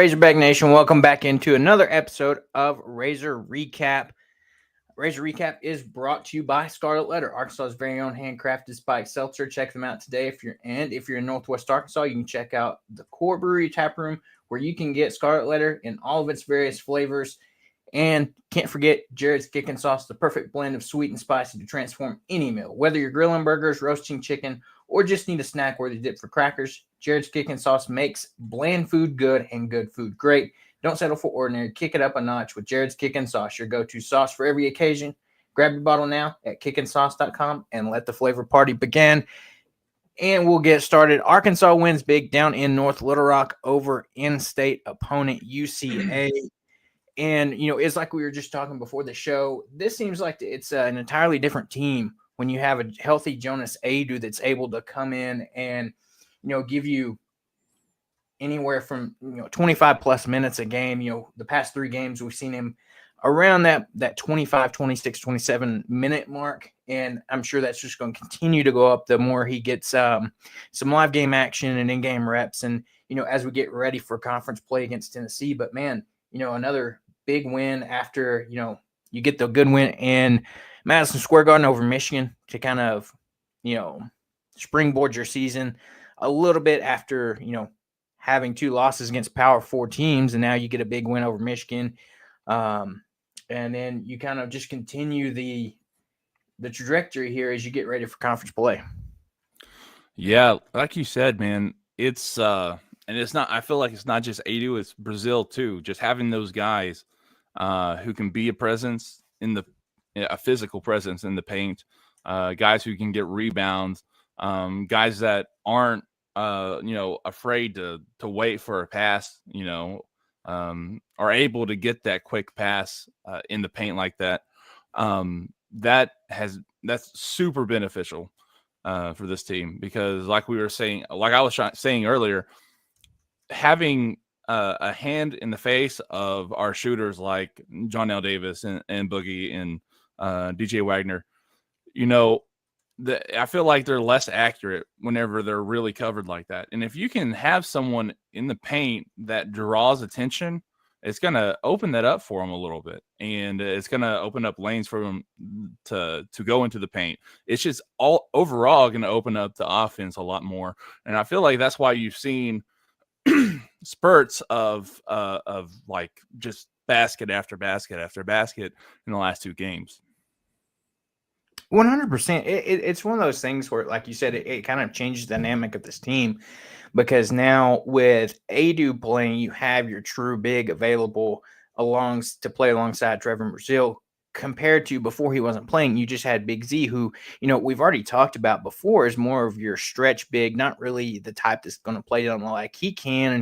Razorback Nation? Welcome back into another episode of Razor Recap. Razor Recap is brought to you by Scarlet Letter, Arkansas's very own handcrafted spiked seltzer. Check them out today. If you're in Northwest Arkansas, you can check out the Core Brewery Tap Room, where you can get Scarlet Letter in all of its various flavors. And can't forget Jared's Kickin' Sauce, the perfect blend of sweet and spicy to transform any meal. Whether you're grilling burgers, roasting chicken, or just need a snack-worthy dip for crackers, Jared's Kickin' Sauce makes bland food good and good food great. Don't settle for ordinary. Kick it up a notch with Jared's Kickin' Sauce, your go-to sauce for every occasion. Grab your bottle now at kickinsauce.com and let the flavor party begin. And we'll get started. Arkansas wins big down in North Little Rock over in-state opponent UCA. And, it's like we were just talking before the show. This seems like it's an entirely different team when you have a healthy Jonas Adu that's able to come in and, give you anywhere from, 25 plus minutes a game. The past 3 games, we've seen him around that 25, 26, 27 minute mark. And I'm sure that's just going to continue to go up the more he gets some live game action and in-game reps. And, as we get ready for conference play against Tennessee. But, man, another big win after, you get the good win in Madison Square Garden over Michigan to kind of, springboard your season a little bit after, having 2 losses against Power 4 teams. And now you get a big win over Michigan. And then you kind of just continue the trajectory here as you get ready for conference play. Yeah, like you said, man, it's and it's not, I feel like it's not just Adu, it's Brazil too. Just having those guys who can be a presence a physical presence in the paint, guys who can get rebounds, guys that aren't, afraid to wait for a pass, are able to get that quick pass in the paint like that. That's super beneficial for this team, because like I was saying earlier, having a hand in the face of our shooters like John L. Davis and Boogie and DJ Wagner, I feel like they're less accurate whenever they're really covered like that. And if you can have someone in the paint that draws attention, it's going to open that up for them a little bit. And it's going to open up lanes for them to go into the paint. It's just all overall going to open up the offense a lot more. And I feel like that's why you've seen spurts of like just basket after basket after basket in the last 2 games. 100%. It's one of those things where, like you said, it kind of changes the dynamic of this team, because now with Adu playing, you have your true big available to play alongside Trevor Brazil, compared to before he wasn't playing. You just had Big Z, who, we've already talked about before, is more of your stretch big, not really the type that's going to play down low. Like he can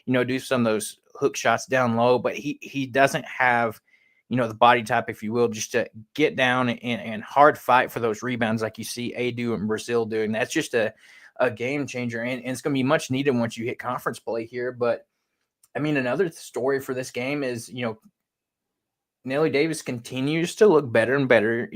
do some of those hook shots down low, but he doesn't have, the body type, if you will, just to get down and hard fight for those rebounds like you see Adu and Brazil doing. That's just a game changer, and it's going to be much needed once you hit conference play here. But, I mean, another story for this game is, Nelly Davis continues to look better and better,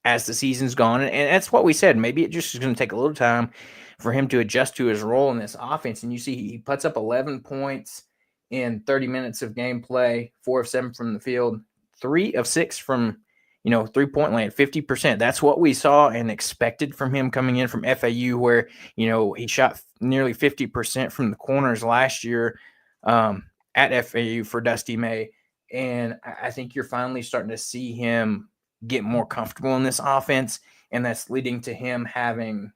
as the season's gone. And that's what we said. Maybe it just is going to take a little time for him to adjust to his role in this offense. And you see he puts up 11 points in 30 minutes of gameplay, 4 of 7 from the field, 3 of 6 from, 3-point land, 50%. That's what we saw and expected from him coming in from FAU, where, he shot nearly 50% from the corners last year at FAU for Dusty May. And I think you're finally starting to see him get more comfortable in this offense, and that's leading to him having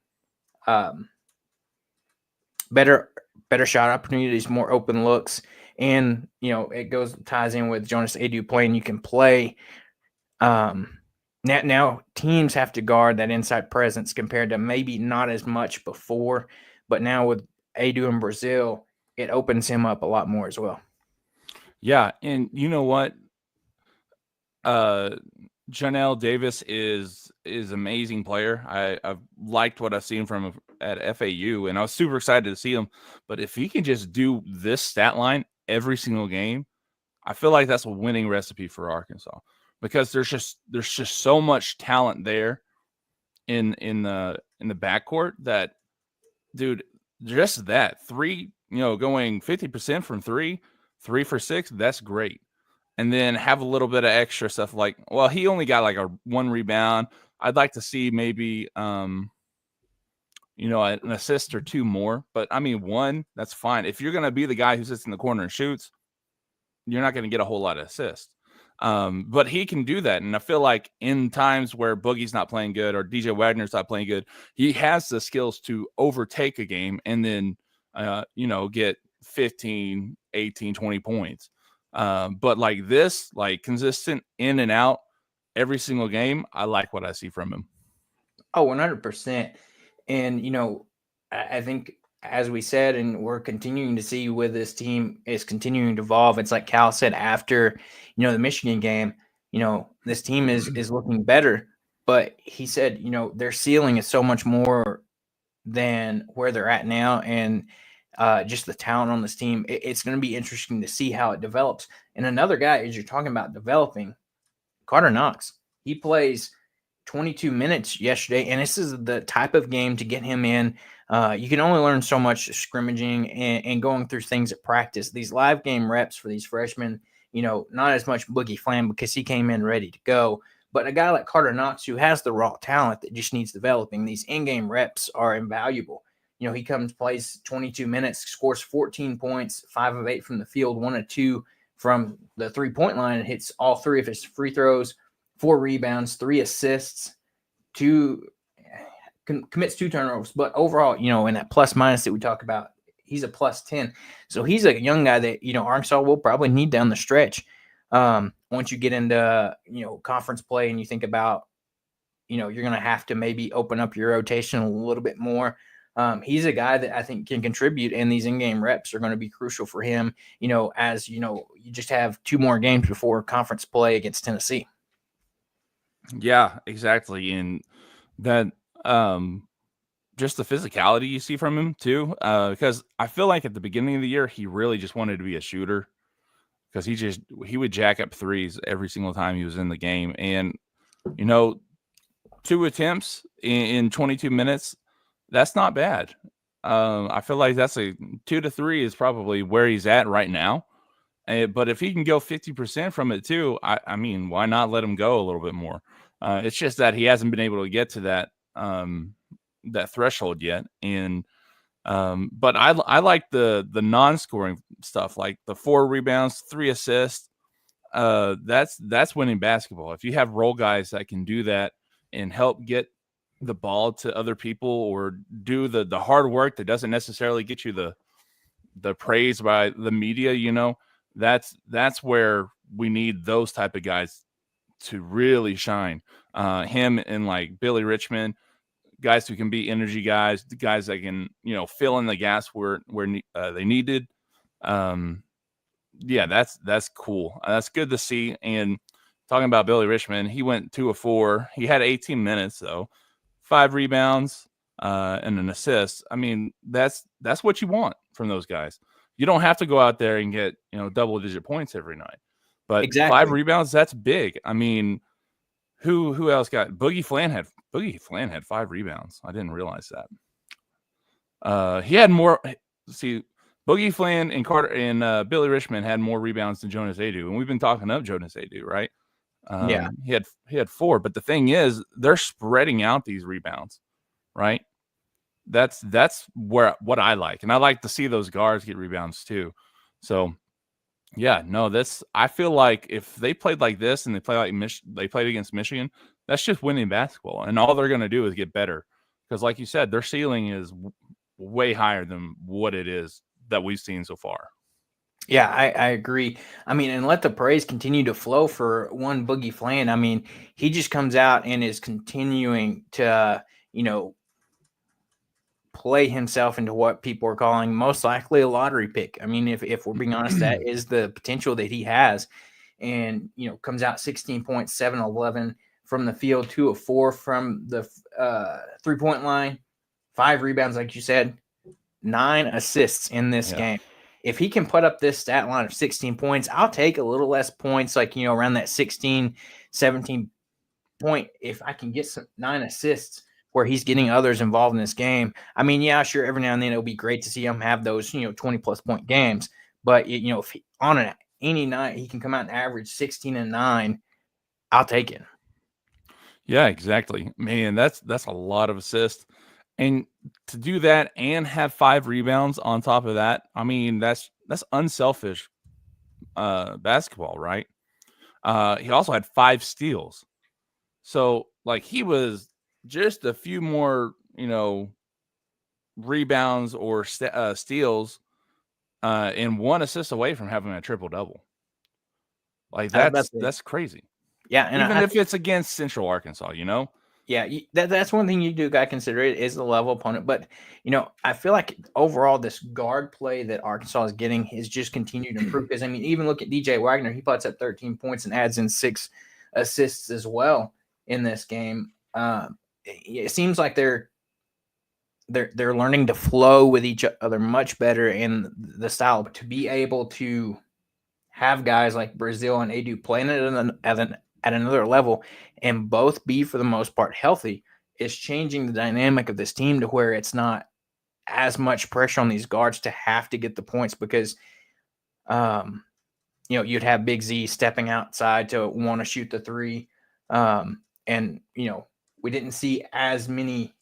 better shot opportunities, more open looks. And, it ties in with Jonas Adu playing. You can play. Now teams have to guard that inside presence compared to maybe not as much before, but now with Adu and Brazil, it opens him up a lot more as well. Yeah, and you know what? Janelle Davis is amazing player. I've liked what I've seen from him at FAU, and I was super excited to see him. But if he can just do this stat line every single game, I feel like that's a winning recipe for Arkansas, because there's just so much talent there in the backcourt that, dude, just that 3 going 50% from 3 for 6, that's great. And then have a little bit of extra stuff like, well, he only got like a 1 rebound. I'd like to see maybe an assist or 2 more, but I mean 1, that's fine. If you're going to be the guy who sits in the corner and shoots, you're not going to get a whole lot of assists. But he can do that. And I feel like in times where Boogie's not playing good or DJ Wagner's not playing good, he has the skills to overtake a game and then, get 15, 18, 20 points. But like this, like consistent in and out every single game, I like what I see from him. Oh, 100%. And, I think as we said, and we're continuing to see with this team is continuing to evolve. It's like Cal said after, the Michigan game, this team is looking better, but he said, their ceiling is so much more than where they're at now. And just the talent on this team, it's going to be interesting to see how it develops. And another guy, as you're talking about developing, Carter Knox, he plays 22 minutes yesterday, and this is the type of game to get him in. You can only learn so much scrimmaging and going through things at practice. These live game reps for these freshmen, not as much Boogie Flam because he came in ready to go. But a guy like Carter Knox who has the raw talent that just needs developing, these in-game reps are invaluable. He comes, plays 22 minutes, scores 14 points, 5 of 8 from the field, 1 of 2 from the three-point line, and hits all 3 of his free throws, 4 rebounds, 3 assists, commits 2 turnovers. But overall, in that plus minus that we talk about, he's a plus 10. So he's a young guy that, Arkansas will probably need down the stretch. Once you get into, conference play and you think about, you're going to have to maybe open up your rotation a little bit more. He's a guy that I think can contribute, and these in-game reps are going to be crucial for him, as, you just have 2 more games before conference play against Tennessee. Yeah, exactly. And that just the physicality you see from him too, because I feel like at the beginning of the year, he really just wanted to be a shooter because he would jack up threes every single time he was in the game. And, 2 attempts in 22 minutes, that's not bad. I feel like that's 2 to 3 is probably where he's at right now. But if he can go 50% from it too, I mean, why not let him go a little bit more? It's just that he hasn't been able to get to that threshold yet. And but I like the non-scoring stuff, like the 4 rebounds, 3 assists. That's winning basketball. If you have role guys that can do that and help get the ball to other people or do the hard work that doesn't necessarily get you the praise by the media, that's where we need those type of guys to really shine. Him and like Billy Richmond, guys who can be energy guys, the guys that can, fill in the gaps where they needed. Yeah, that's cool. That's good to see. And talking about Billy Richmond, he went 2 of 4. He had 18 minutes though, 5 rebounds and an assist. I mean, that's what you want from those guys. You don't have to go out there and get, double-digit points every night. But exactly. 5 rebounds, that's big. I mean, who else got Boogie Flan had 5 rebounds. I didn't realize that. He had more. See, Boogie Flan and Carter and Billy Richmond had more rebounds than Jonas Adu, and we've been talking up Jonas Adu, right? Yeah, he had 4, but the thing is, they're spreading out these rebounds, right? That's what I like, and I like to see those guards get rebounds too. So, yeah, no, I feel like if they played like this and they played against Michigan, that's just winning basketball, and all they're going to do is get better because, like you said, their ceiling is way higher than what it is that we've seen so far. Yeah, I agree. I mean, and let the praise continue to flow for one Boogie Flan. I mean, he just comes out and is continuing to, play himself into what people are calling most likely a lottery pick. I mean, if we're being honest, that is the potential that he has. And, comes out 16 points, 7 11 from the field, 2 of 4 from the 3-point line, 5 rebounds, like you said, 9 assists in this game. If he can put up this stat line of 16 points, I'll take a little less points, like, around that 16, 17 point. If I can get some 9 assists where he's getting others involved in this game. I mean, yeah, sure, every now and then it'll be great to see him have those, 20+ point games. But, if on any night he can come out and average 16 and 9, I'll take it. Yeah, exactly. Man, that's a lot of assists. And to do that and have 5 rebounds on top of that, I mean, that's unselfish basketball, right? He also had 5 steals. So, like, he was just a few more, rebounds or steals and 1 assist away from having a triple double. Like, I was about to say, that's crazy. yeah, and Even I if it's against Central Arkansas, yeah, that's one thing you do got to consider. It is the level opponent, but I feel like overall this guard play that Arkansas is getting is just continued to improve. Because I mean, even look at DJ Wagner; he puts up 13 points and adds in 6 assists as well in this game. It seems like they're learning to flow with each other much better in the style to be able to have guys like Brazil and Adu playing at another level and both be, for the most part, healthy is changing the dynamic of this team to where it's not as much pressure on these guards to have to get the points because, you'd have Big Z stepping outside to want to shoot the 3. And, we didn't see as many,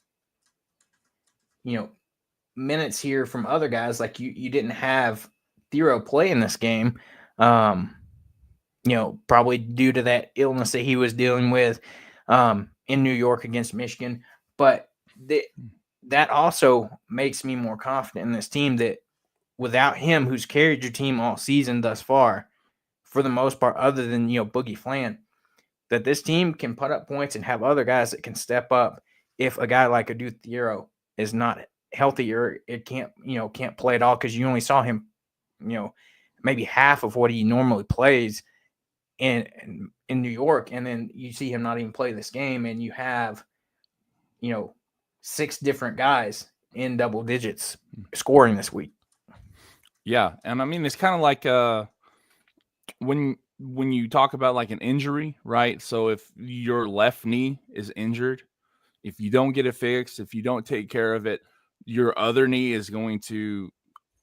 minutes here from other guys. Like you didn't have Thero play in this game. Probably due to that illness that he was dealing with in New York against Michigan. But that also makes me more confident in this team that without him, who's carried your team all season thus far, for the most part, other than, Boogie Flan, that this team can put up points and have other guys that can step up if a guy like Adu Thero is not healthy or it can't play at all because you only saw him, maybe half of what he normally plays in New York, and then you see him not even play this game, and you have 6 different guys in double digits scoring this week. Yeah, and I mean it's kind of like when you talk about like an injury, right? So if your left knee is injured, if you don't get it fixed, if you don't take care of it, your other knee is going to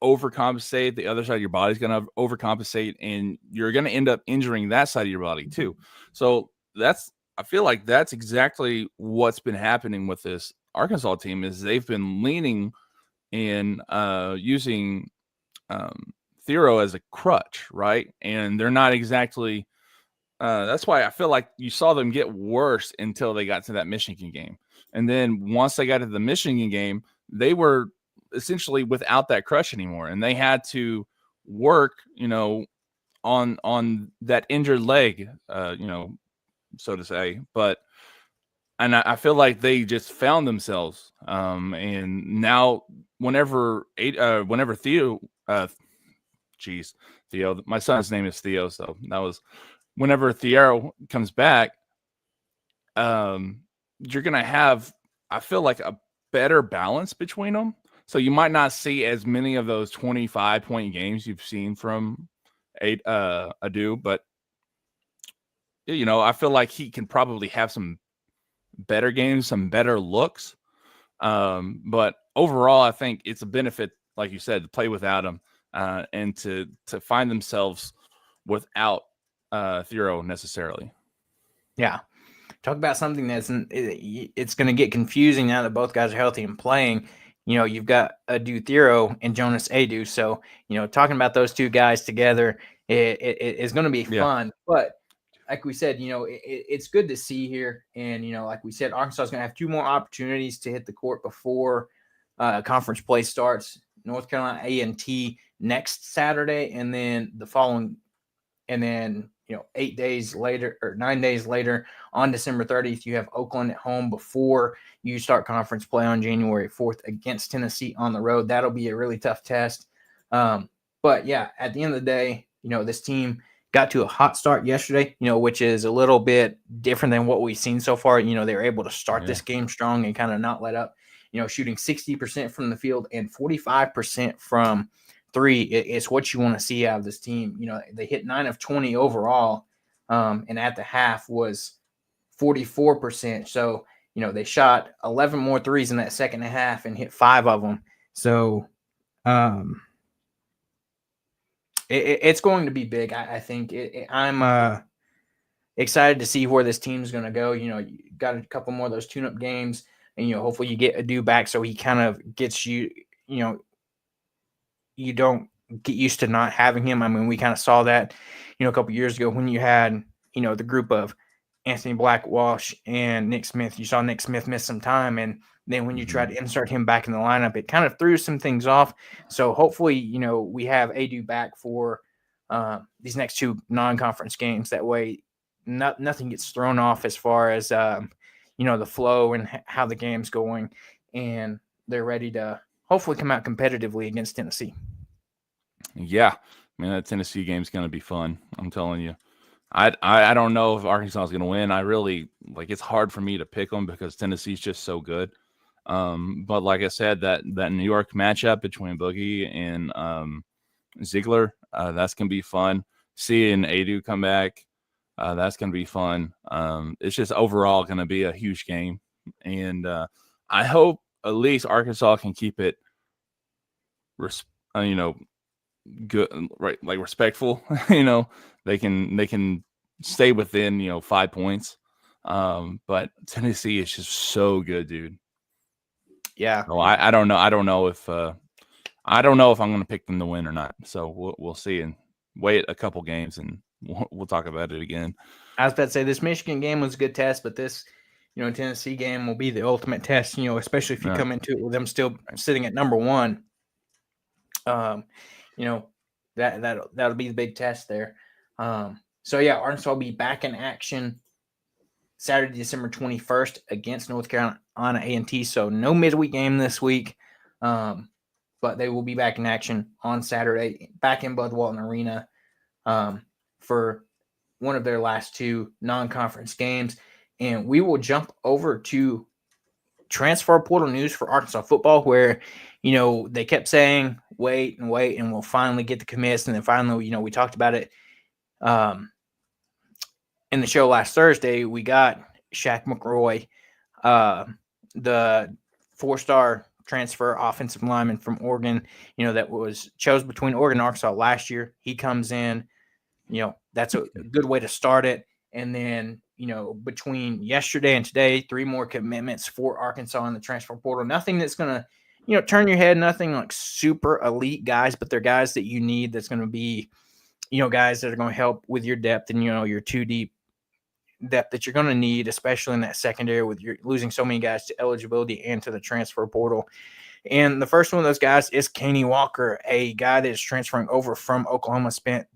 overcompensate. The other side of your body is going to overcompensate, and you're going to end up injuring that side of your body too. So I feel like that's exactly what's been happening with this Arkansas team is they've been leaning and using Thero as a crutch, right? And they're not exactly. That's why I feel like you saw them get worse until they got to that Michigan game, and then once they got to the Michigan game, they were essentially without that crutch anymore, and they had to work, on that injured leg, so to say. But and I feel like they just found themselves, and now whenever Theo, Theo, my son's name is Theo, so that was whenever Theo comes back, you're gonna have, I feel like, a better balance between them. So you might not see as many of those 25-point games you've seen from Adu, but I feel like he can probably have some better games, some better looks. But overall, I think it's a benefit, like you said, to play without him and to find themselves without Thero necessarily. Yeah. Talk about something it's going to get confusing now that both guys are healthy and playing. You've got Adu Thero and Jonas Adu. So, talking about those 2 guys together is going to be fun. But like we said, it's good to see here. And, like we said, Arkansas is going to have 2 more opportunities to hit the court before conference play starts. North Carolina A&T next Saturday, and then the following, and then 8 days later or 9 days later on December 30th, you have Oakland at home before you start conference play on January 4th against Tennessee on the road. That'll be a really tough test. But yeah, at the end of the day, this team got to a hot start yesterday, which is a little bit different than what we've seen so far. They were able to start this game strong and kind of not let up, shooting 60% from the field and 45% from 3. It's what you want to see out of this team. They hit 9 of 20 overall, and at the half was 44%. So, they shot 11 more threes in that second half and hit 5 of them. So it's going to be big. I think I'm excited to see where this team's going to go. You got a couple more of those tune-up games, and hopefully you get Adu back so he kind of gets you. You don't get used to not having him. I mean, we kind of saw that, a couple years ago when you had, the group of Anthony Blackwash and Nick Smith. You saw Nick Smith miss some time, and then when you tried to insert him back in the lineup, it kind of threw some things off. So hopefully, we have Adu back for these next 2 non-conference games. That way, nothing gets thrown off as far as the flow and how the game's going, and they're ready to hopefully come out competitively against Tennessee. Yeah, I mean, that Tennessee game's going to be fun. I'm telling you. I don't know if Arkansas is going to win. I really it's hard for me to pick them because Tennessee's just so good. But like I said, that New York matchup between Boogie and Ziegler, that's going to be fun. Seeing Adu come back, that's going to be fun. It's just overall going to be a huge game, and I hope at least Arkansas can keep it, good, right? Like respectful. They can stay within 5 points. But Tennessee is just so good, dude. Yeah. So I don't know. I don't know if I'm going to pick them to win or not. So we'll see and wait a couple games and we'll talk about it again. I was about to say this Michigan game was a good test, but this Tennessee game will be the ultimate test. Especially if you come into it with them still sitting at number 1. That'll be the big test there. So yeah, Arkansas will be back in action Saturday, December 21st against North Carolina A&T. So no midweek game this week, but they will be back in action on Saturday, back in Bud Walton Arena for one of their last 2 non-conference games. And we will jump over to transfer portal news for Arkansas football, where they kept saying wait and we'll finally get the commits, and then finally we talked about it in the show last Thursday. We got Shaq McRoy, the 4-star transfer offensive lineman from Oregon, that was chosen between Oregon and Arkansas last year. He comes in, that's a good way to start it. And then, between yesterday and today, 3 more commitments for Arkansas in the transfer portal. Nothing that's going to, turn your head, nothing like super elite guys, but they're guys that you need that's going to be, guys that are going to help with your depth and, your 2 deep depth that you're going to need, especially in that secondary with your losing so many guys to eligibility and to the transfer portal. And the first one of those guys is Kanye Walker, a guy that is transferring over from Oklahoma, spent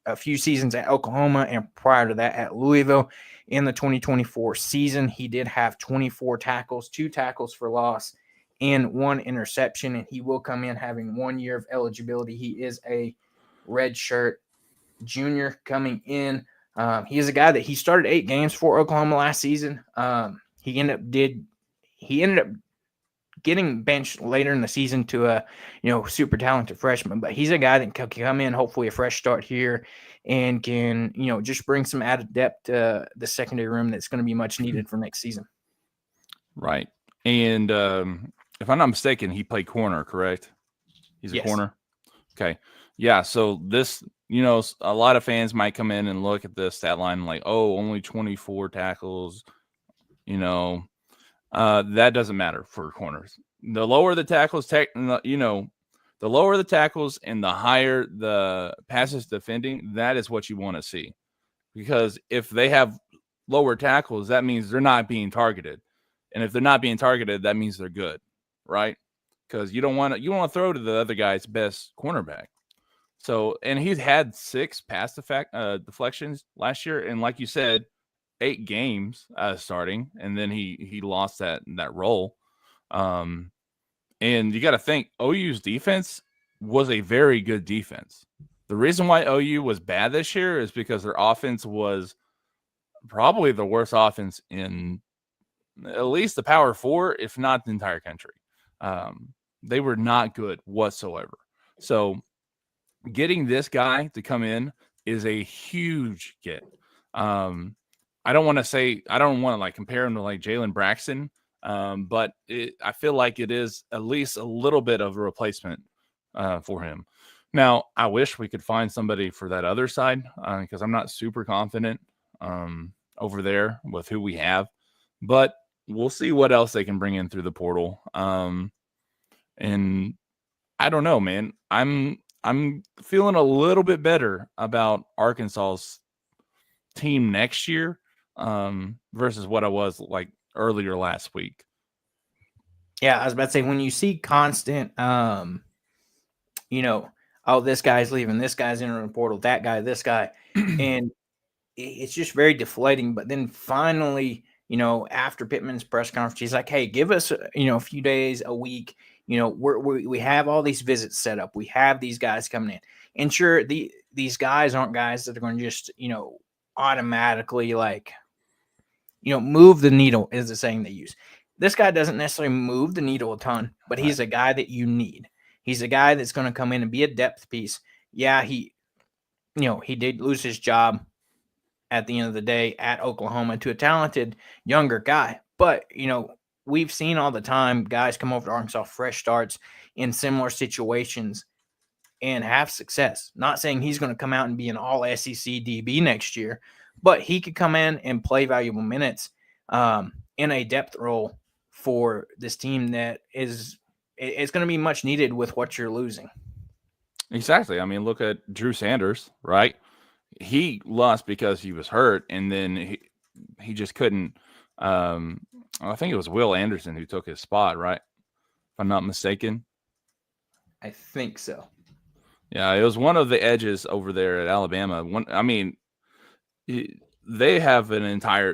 a few seasons at Oklahoma and prior to that at Louisville. In the 2024 season, he did have 24 tackles, 2 tackles for loss, and 1 interception, and he will come in having 1 year of eligibility. He is a redshirt junior coming in. He is a guy that he started 8 games for Oklahoma last season. He ended up getting benched later in the season to a super talented freshman, but he's a guy that can come in, hopefully a fresh start here, and can just bring some added depth to the secondary room that's going to be much needed for next season. Right. And if I'm not mistaken, he played corner, correct? He's a corner. Okay. Yeah. So this, a lot of fans might come in and look at the stat line like, oh, only 24 tackles, that doesn't matter for corners. The lower the tackles, the lower the tackles and the higher the passes defending, that is what you want to see. Because if they have lower tackles, that means they're not being targeted. And if they're not being targeted, that means they're good, right? Because you want to throw to the other guy's best cornerback. So, and he's had 6 pass deflections last year, and like you said, 8 games starting, and then he lost that role. And you got to think OU's defense was a very good defense. The reason why OU was bad this year is because their offense was probably the worst offense in at least the Power 4, if not the entire country. They were not good whatsoever. So getting this guy to come in is a huge get. I don't want to like compare him to like Jalen Braxton, but I feel like it is at least a little bit of a replacement for him. Now, I wish we could find somebody for that other side because I'm not super confident over there with who we have, but we'll see what else they can bring in through the portal. And I don't know, man. I'm feeling a little bit better about Arkansas's team next year versus what I was like earlier last week. Yeah, I was about to say, when you see constant, you know, oh, this guy's leaving, this guy's entering the portal, that guy, this guy, and it's just very deflating. But then finally, after Pittman's press conference, he's like, "Hey, give us, a few days, a week. We have all these visits set up. We have these guys coming in, and sure, these guys aren't guys that are going to just, automatically like, move the needle," is the saying they use. This guy doesn't necessarily move the needle a ton, but he's a guy that you need. He's a guy that's going to come in and be a depth piece. Yeah, he did lose his job at the end of the day at Oklahoma to a talented younger guy. But, we've seen all the time guys come over to Arkansas, fresh starts in similar situations and have success. Not saying he's going to come out and be an all SEC DB next year, but he could come in and play valuable minutes in a depth role for this team that is going to be much needed with what you're losing. Exactly. I mean, look at Drew Sanders, right? He lost because he was hurt, and then he just couldn't. I think it was Will Anderson who took his spot, right? If I'm not mistaken. I think so. Yeah, it was one of the edges over there at Alabama. They have an entire,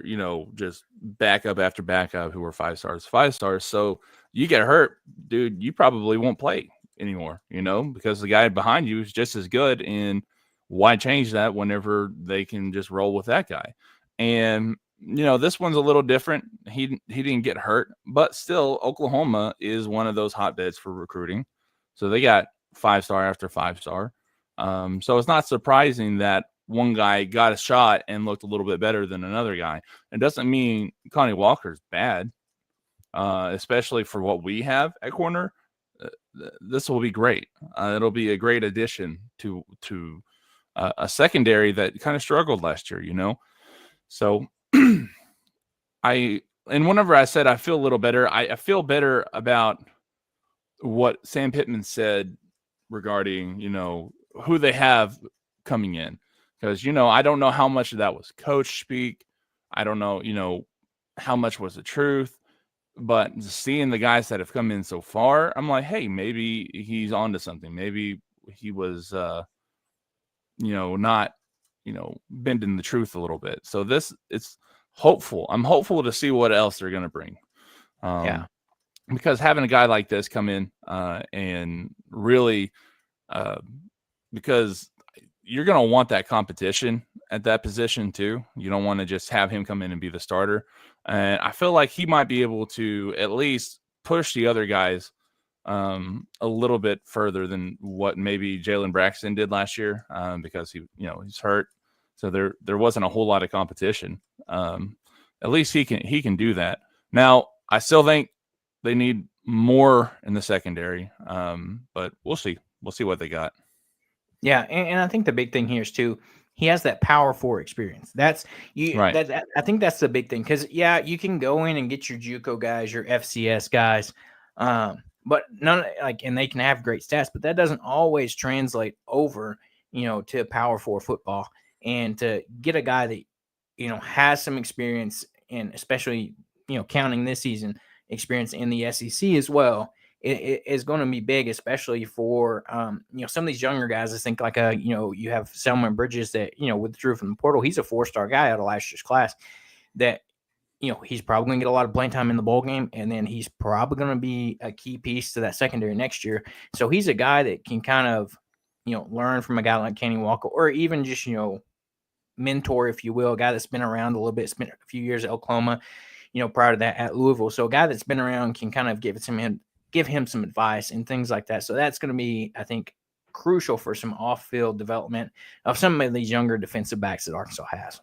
just backup after backup who are 5 stars. So you get hurt, dude, you probably won't play anymore, because the guy behind you is just as good. And why change that whenever they can just roll with that guy? And, this one's a little different. He didn't get hurt, but still Oklahoma is one of those hotbeds for recruiting. So they got 5-star after 5-star. So it's not surprising that one guy got a shot and looked a little bit better than another guy. It doesn't mean Connie Walker's bad, especially for what we have at corner. This will be great. It'll be a great addition to a secondary that kind of struggled last year, So whenever I said I feel a little better, I feel better about what Sam Pittman said regarding, who they have coming in. Because, I don't know how much of that was coach speak. I don't know, how much was the truth. But seeing the guys that have come in so far, I'm like, hey, maybe he's onto something. Maybe he was, not, bending the truth a little bit. So it's hopeful. I'm hopeful to see what else they're going to bring. Because having a guy like this come in and really, because you're going to want that competition at that position too. You don't want to just have him come in and be the starter. And I feel like he might be able to at least push the other guys a little bit further than what maybe Jalen Braxton did last year because he's hurt. So there wasn't a whole lot of competition. At least he can do that. Now, I still think they need more in the secondary, but we'll see. We'll see what they got. Yeah, and I think the big thing here is too, he has that Power 4 experience. That's you. Right. I think that's the big thing because you can go in and get your JUCO guys, your FCS guys, but none and they can have great stats, but that doesn't always translate over, to Power 4 football. And to get a guy that has some experience, and especially counting this season experience in the SEC as well, it is going to be big, especially for some of these younger guys. I think you have Selman Bridges that withdrew from the portal. He's a 4-star guy out of last year's class that he's probably going to get a lot of playing time in the bowl game, and then he's probably going to be a key piece to that secondary next year. So he's a guy that can kind of learn from a guy like Kenny Walker, or even just mentor, if you will, a guy that's been around a little bit, spent a few years at Oklahoma, prior to that at Louisville. So a guy that's been around can kind of give him some advice and things like that. So that's going to be, I think, crucial for some off-field development of some of these younger defensive backs that Arkansas has.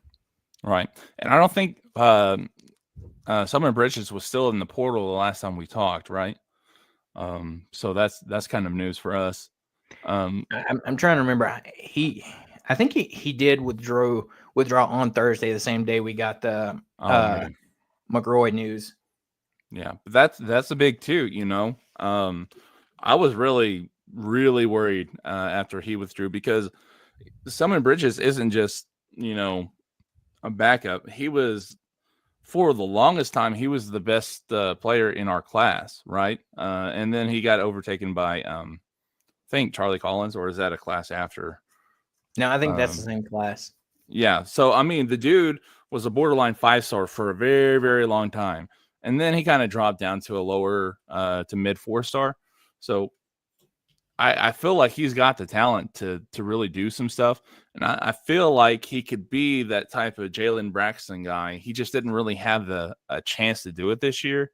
Right. And I don't think Summer Bridges was still in the portal the last time we talked, right? So that's kind of news for us. I'm trying to remember. I think he did withdraw on Thursday, the same day we got the McRoy news. Yeah, but that's a big too. I was really worried after he withdrew because Summer Bridges isn't just a backup. He was, for the longest time, he was the best player in our class, right? And then he got overtaken by I think Charlie Collins, or is that a class after? No, I think that's the same class. Yeah. So I mean, the dude was a borderline 5-star for a very, very long time, and then he kind of dropped down to a lower to mid 4-star. So I feel like he's got the talent to really do some stuff. And I feel like he could be that type of Jalen Braxton guy. He just didn't really have a chance to do it this year.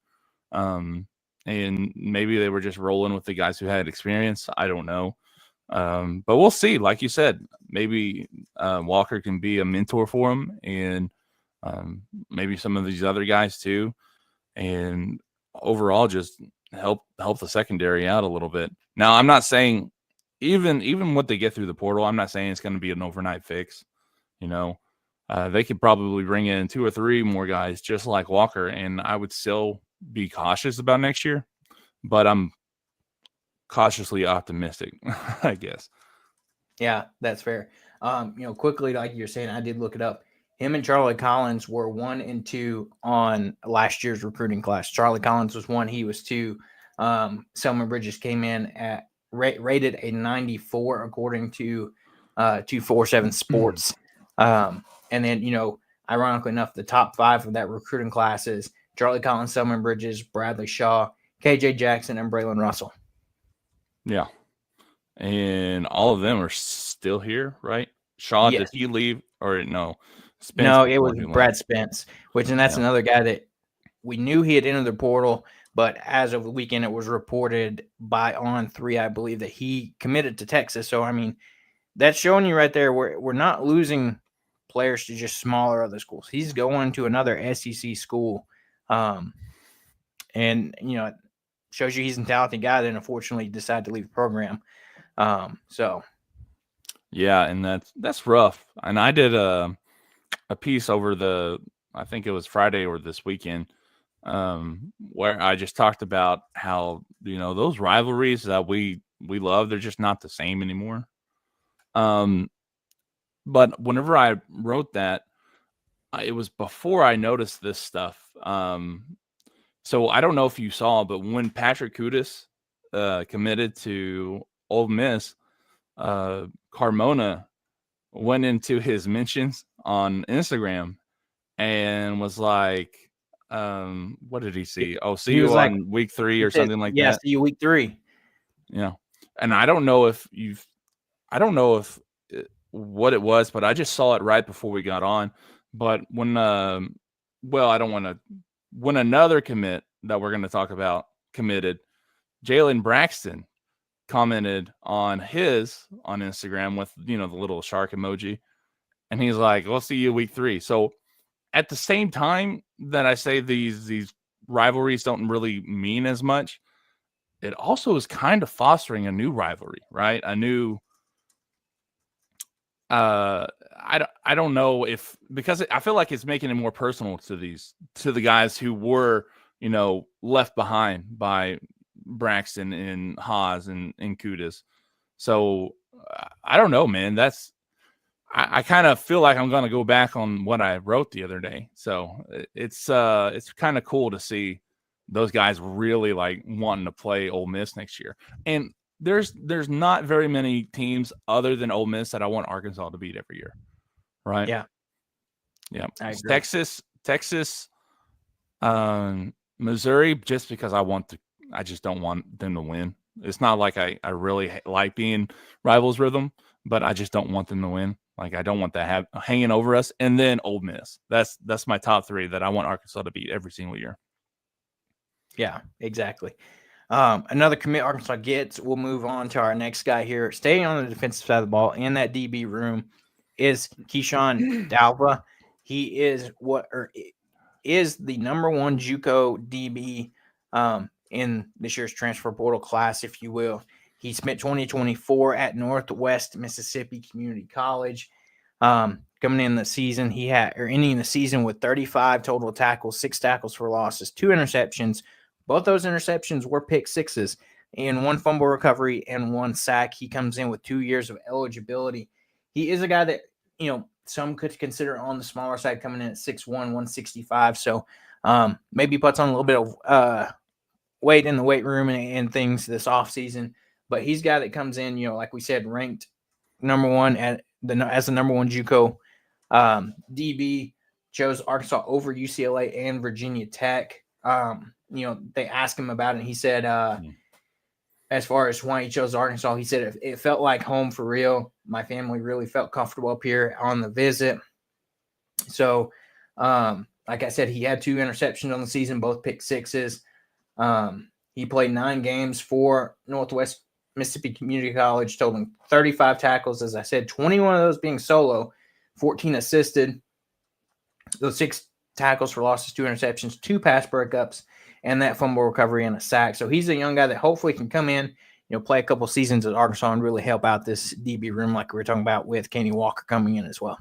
And maybe they were just rolling with the guys who had experience. I don't know. But we'll see. Like you said, maybe Walker can be a mentor for him, and maybe some of these other guys too. And overall, just help the secondary out a little bit. Now, I'm not saying even what they get through the portal, I'm not saying it's going to be an overnight fix. They could probably bring in 2 or 3 more guys just like Walker, and I would still be cautious about next year, but I'm cautiously optimistic, I guess. Yeah, that's fair. Quickly, like you're saying, I did look it up. Him and Charlie Collins were 1 and 2 on last year's recruiting class. Charlie Collins was 1, he was 2. Selman Bridges came in at rated a 94 according to 247 Sports. And then, ironically enough, the top 5 of that recruiting class is Charlie Collins, Selman Bridges, Bradley Shaw, KJ Jackson, and Braylon Russell. Yeah. And all of them are still here, right? Shaw, yes. Did he leave or no? Spence, no, it was Brad Spence, and that's another guy that we knew he had entered the portal, but as of the weekend, it was reported by On3, I believe, that he committed to Texas. So, I mean, that's showing you right there we're not losing players to just smaller other schools. He's going to another SEC school, and it shows you he's a talented guy. Then, unfortunately, decided to leave the program. Yeah, and that's rough. And I did a piece over I think it was Friday or this weekend, where I just talked about how those rivalries that we love, they're just not the same anymore. But whenever I wrote that, it was before I noticed this stuff. So I don't know if you saw, but when Patrick Kudus committed to Ole Miss, Carmona went into his mentions on Instagram and was like, what did he see? Oh, see you on week 3 or something like that. Yeah, see you week 3. Yeah. And I don't know if what it was, but I just saw it right before we got on. But when when another commit that we're going to talk about committed, Jalen Braxton commented on Instagram with the little shark emoji, and he's like, "We'll see you week 3." So at the same time that I say these rivalries don't really mean as much, it also is kind of fostering a new rivalry, right? A new I don't know if, because I feel like it's making it more personal to the guys who were left behind by Braxton and Haas and Kudus. So I don't know, man. I kind of feel like I'm going to go back on what I wrote the other day. So it's kind of cool to see those guys really like wanting to play Ole Miss next year. And there's not very many teams other than Ole Miss that I want Arkansas to beat every year, right? Yeah. Texas, Missouri, just because I just don't want them to win. It's not like I really like being rivals with them, but I just don't want them to win. Like, I don't want that hanging over us. And then Ole Miss. That's my top 3 that I want Arkansas to beat every single year. Yeah, exactly. Another commit Arkansas gets. We'll move on to our next guy here. Staying on the defensive side of the ball in that DB room is Keyshawn Dalva. he is is the number one JUCO DB in this year's transfer portal class, if you will. He spent 2024 at Northwest Mississippi Community College. Coming in the season, ending the season with 35 total tackles, 6 tackles for losses, 2 interceptions. Both those interceptions were pick sixes, and 1 fumble recovery and 1 sack. He comes in with 2 years of eligibility. He is a guy that, some could consider on the smaller side, coming in at 6'1", 165. So maybe puts on a little bit of weight in the weight room and things this offseason. But he's a guy that comes in, like we said, ranked number one as the number one JUCO DB. Chose Arkansas over UCLA and Virginia Tech. They asked him about it, and he said, as far as why he chose Arkansas, he said it felt like home for real. My family really felt comfortable up here on the visit. So, like I said, he had 2 interceptions on the season, both pick sixes. He played 9 games for Northwest Mississippi Community College, totaling 35 tackles, as I said, 21 of those being solo, 14 assisted. Those 6 tackles for losses, 2 interceptions, 2 pass breakups, and that fumble recovery and a sack. So he's a young guy that hopefully can come in, play a couple seasons at Arkansas and really help out this DB room like we were talking about with Kenny Walker coming in as well.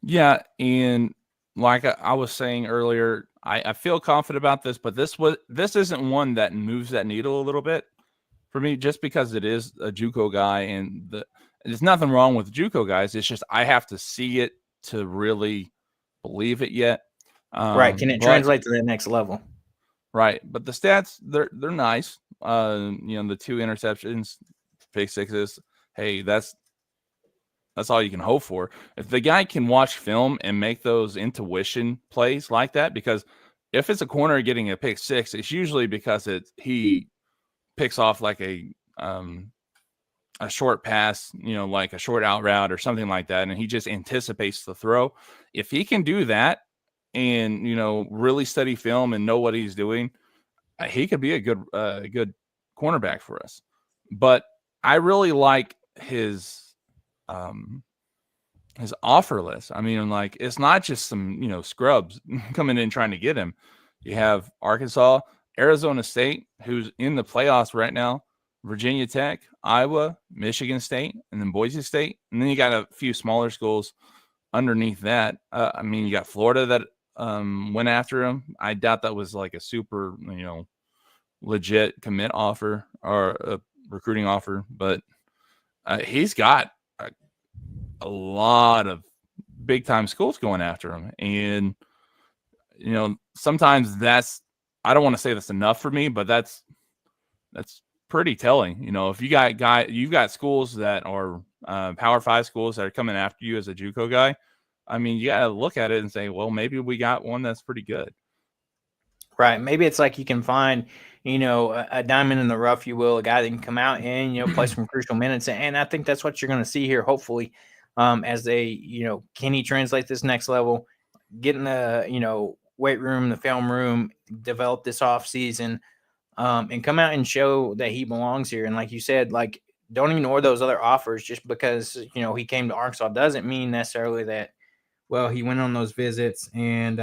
Yeah, and like I was saying earlier, I feel confident about this, but this isn't one that moves that needle a little bit for me, just because it is a JUCO guy, and there's nothing wrong with JUCO guys. It's just I have to see it to really believe it yet. Right? Can it translate to the next level? Right, but the stats they're nice. The 2 interceptions, pick sixes. Hey, that's all you can hope for. If the guy can watch film and make those intuition plays like that, because if it's a corner getting a pick six, it's usually because he picks off like a short pass, like a short out route or something like that, and he just anticipates the throw. If he can do that and really study film and know what he's doing, he could be a good cornerback for us. But I really like his offer list. I mean, like, it's not just some scrubs coming in trying to get him. You have Arkansas, Arizona State, who's in the playoffs right now, Virginia Tech, Iowa, Michigan State, and then Boise State, and then you got a few smaller schools underneath that. You got Florida that went after him. I doubt that was like a super legit commit offer or a recruiting offer, but he's got a lot of big time schools going after him, and sometimes I don't want to say that's enough for me, but that's pretty telling. If you've got schools that are Power 5 schools that are coming after you as a JUCO guy, you got to look at it and say, well, maybe we got one that's pretty good. Right. Maybe it's like you can find, a diamond in the rough, you will, a guy that can come out and, play some crucial minutes. And I think that's what you're going to see here, hopefully, as they, can he translate this next level, get in the, weight room, the film room, develop this off season, and come out and show that he belongs here. And like you said, like, don't ignore those other offers. Just because, he came to Arkansas doesn't mean necessarily that, well, he went on those visits and,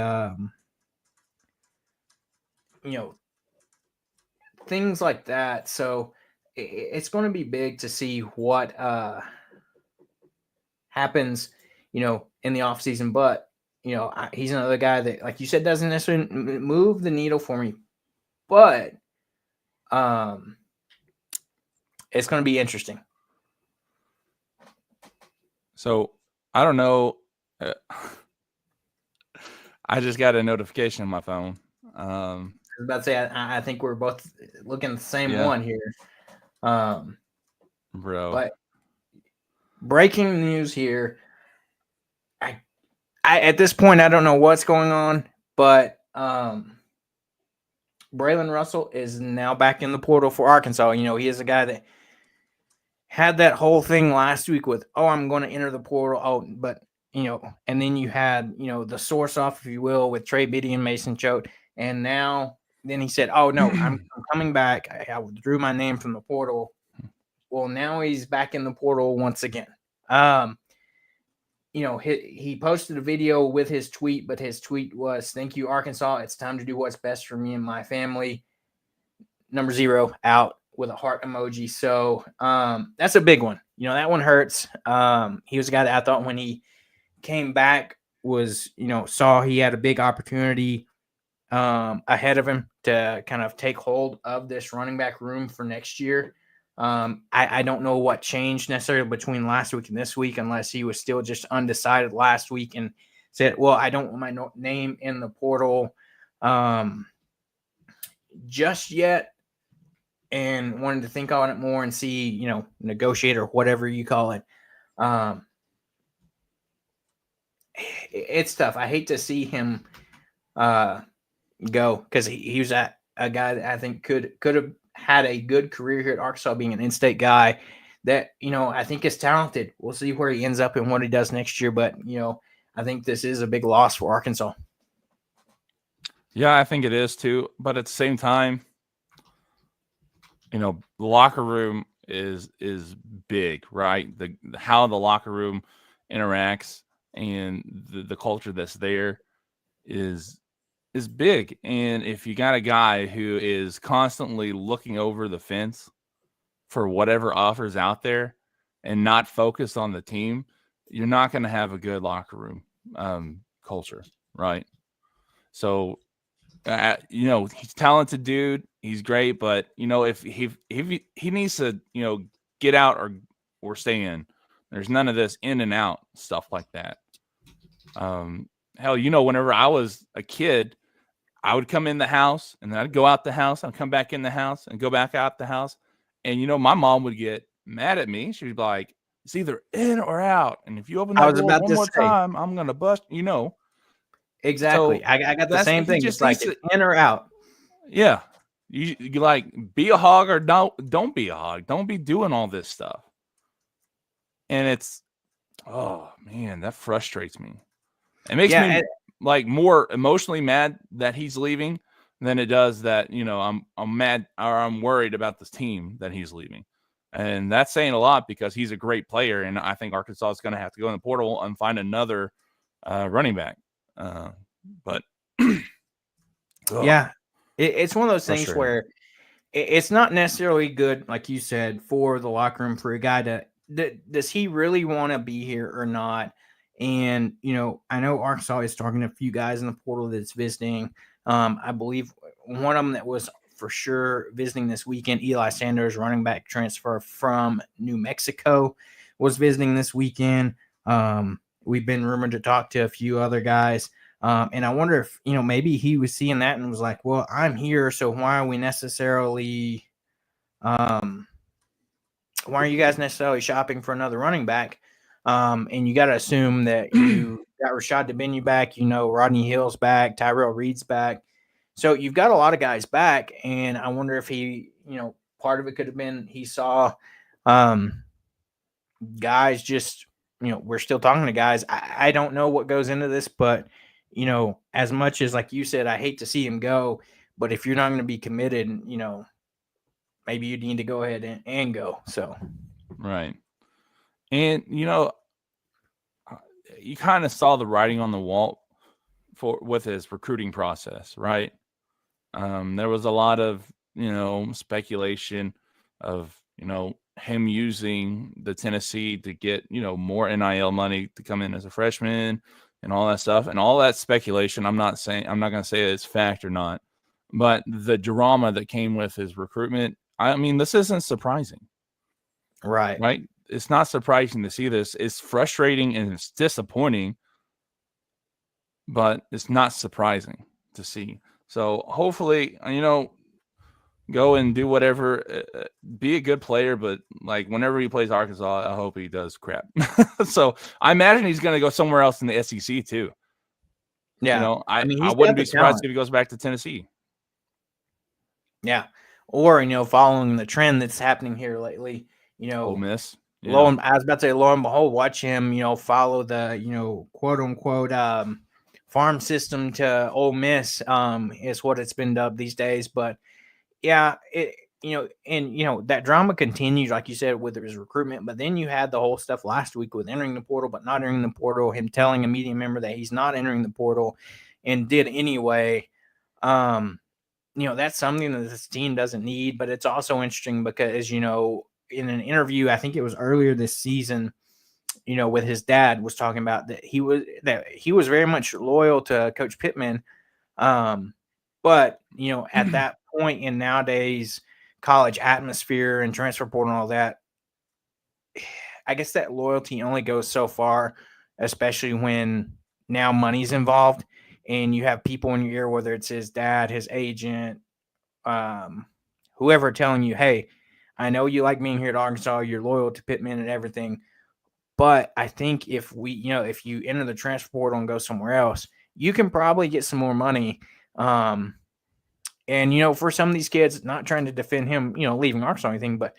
things like that. So it's going to be big to see what happens, in the offseason. But, he's another guy that, like you said, doesn't necessarily move the needle for me. But it's going to be interesting. So I don't know. I just got a notification on my phone. I was about to say, I think we're both looking at the same one here. Bro. But breaking news here. I at this point, I don't know what's going on, but Braylon Russell is now back in the portal for Arkansas. He is a guy that had that whole thing last week with, I'm going to enter the portal. But, and then you had, the source off, if you will, with Trey Biddy and Mason Choate. And then he said, no, I'm coming back. I withdrew my name from the portal. Well, now he's back in the portal once again. he posted a video with his tweet, but his tweet was, "Thank you, Arkansas. It's time to do what's best for me and my family. Number 0 out," with a heart emoji. So that's a big one. That one hurts. He was a guy that I thought when he came back was, saw he had a big opportunity ahead of him to kind of take hold of this running back room for next year. I don't know what changed necessarily between last week and this week, unless he was still just undecided last week and said, well, I don't want my name in the portal just yet, and wanted to think on it more and see, negotiate or whatever you call it. It's tough. I hate to see him go, because he was a guy that I think could have had a good career here at Arkansas, being an in-state guy that, I think is talented. We'll see where he ends up and what he does next year. But, I think this is a big loss for Arkansas. Yeah, I think it is too. But at the same time, the locker room is big, right? How the locker room interacts and the culture that's there is big. And if you got a guy who is constantly looking over the fence for whatever offers out there and not focused on the team, you're not going to have a good locker room culture, right? So, he's a talented dude. He's great, but if he needs to, get out or stay in. There's none of this in and out stuff like that. Hell, whenever I was a kid, I would come in the house and then I'd go out the house. I'd come back in the house and go back out the house. And, my mom would get mad at me. She'd be like, it's either in or out. And if you open that door one more time, I'm going to bust, Exactly. So I got the same thing. Just like in or out. Yeah. You like, be a hog or don't be a hog. Don't be doing all this stuff. And it's, oh man, that frustrates me. It makes me like more emotionally mad that he's leaving than it does that, I'm mad or I'm worried about this team that he's leaving. And that's saying a lot, because he's a great player. And I think Arkansas is going to have to go in the portal and find another running back. But yeah, it's one of those things where it's not necessarily good, like you said, for the locker room, for a guy does he really want to be here or not? And, I know Arkansas is talking to a few guys in the portal that's visiting. I believe one of them that was for sure visiting this weekend, Eli Sanders, running back transfer from New Mexico, was visiting this weekend. We've been rumored to talk to a few other guys. And I wonder if, maybe he was seeing that and was like, well, I'm here, so why are we necessarily why are you guys necessarily shopping for another running back? And you got to assume that you got Rashad Dubiny back, Rodney Hill's back, Tyrell Reed's back. So you've got a lot of guys back, and I wonder if he, part of it could have been he saw guys just, we're still talking to guys. I don't know what goes into this, but, as much as, like you said, I hate to see him go, but if you're not going to be committed, maybe you need to go ahead and go. So, right. And, you kind of saw the writing on the wall with his recruiting process, right? There was a lot of, speculation of, him using the Tennessee to get, more NIL money to come in as a freshman and all that stuff. And all that speculation, I'm not going to say it's fact or not, but the drama that came with his recruitment, I mean, this isn't surprising. Right. It's not surprising to see this. It's frustrating and it's disappointing, but it's not surprising to see. So hopefully, go and do whatever, be a good player, but like whenever he plays Arkansas, I hope he does crap. So I imagine he's going to go somewhere else in the SEC too. Yeah. I wouldn't be surprised if he goes back to Tennessee. Yeah. Or, following the trend that's happening here lately, Ole Miss. Yeah. I was about to say, lo and behold, watch him, follow the, quote unquote, farm system to Ole Miss is what it's been dubbed these days. But yeah, that drama continues, like you said, with his recruitment. But then you had the whole stuff last week with entering the portal, but not entering the portal. Him telling a media member that he's not entering the portal, and did anyway. That's something that this team doesn't need. But it's also interesting because in an interview, I think it was earlier this season, with his dad, was talking about that he was very much loyal to Coach Pittman. But at that point in nowadays college atmosphere and transfer portal and all that, I guess that loyalty only goes so far, especially when now money's involved and you have people in your ear, whether it's his dad, his agent, whoever, telling you, hey, I know you like being here at Arkansas, you're loyal to Pittman and everything. But I think if you enter the transfer portal and go somewhere else, you can probably get some more money. And for some of these kids, not trying to defend him, leaving Arkansas or anything, but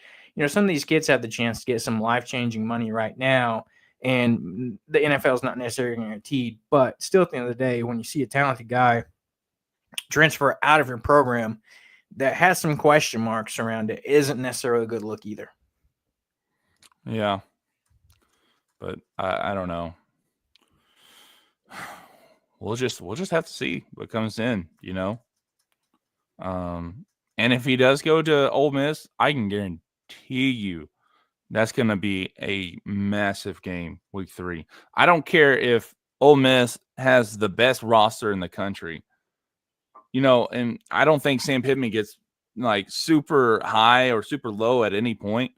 some of these kids have the chance to get some life-changing money right now, and the NFL is not necessarily guaranteed. But still, at the end of the day, when you see a talented guy transfer out of your program that has some question marks around it, isn't necessarily a good look either. Yeah, but I don't know. We'll just have to see what comes in, And if he does go to Ole Miss, I can guarantee you that's going to be a massive game week 3. I don't care if Ole Miss has the best roster in the country, and I don't think Sam Pittman gets like super high or super low at any point,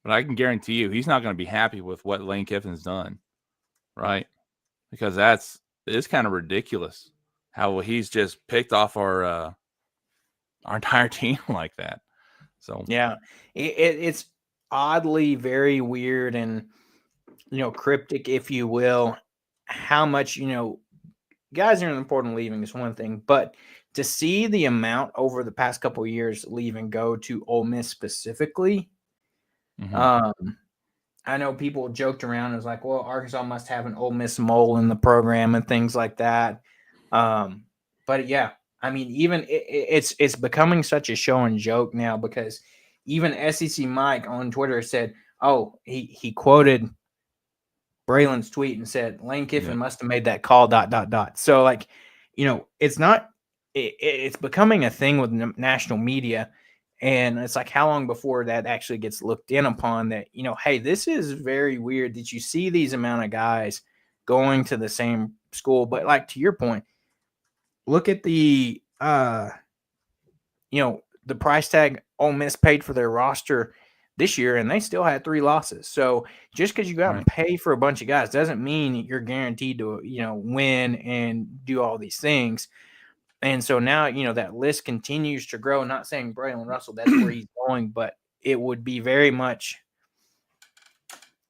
but I can guarantee you he's not going to be happy with what Lane Kiffin's done, right? Because it's kind of ridiculous how he's just picked off our entire team like that. So yeah, it's oddly very weird and cryptic, if you will, how much guys are important leaving is one thing, but to see the amount over the past couple of years leave and go to Ole Miss specifically, I know people joked around. It was like, well, Arkansas must have an Ole Miss mole in the program and things like that. But yeah, I mean, even it's becoming such a show and joke now, because even SEC Mike on Twitter said, oh, he quoted Braylon's tweet and said Lane Kiffin must have made that call. ... So like, it's not. It's becoming a thing with national media. And it's like, how long before that actually gets looked in upon that, hey, this is very weird that you see these amount of guys going to the same school. But like, to your point, look at the, the price tag Ole Miss paid for their roster this year, and they still had 3 losses. So just because you go out and pay for a bunch of guys doesn't mean you're guaranteed to, win and do all these things. And so now, that list continues to grow. Not saying Braylon Russell, that's where he's going, but it would be very much,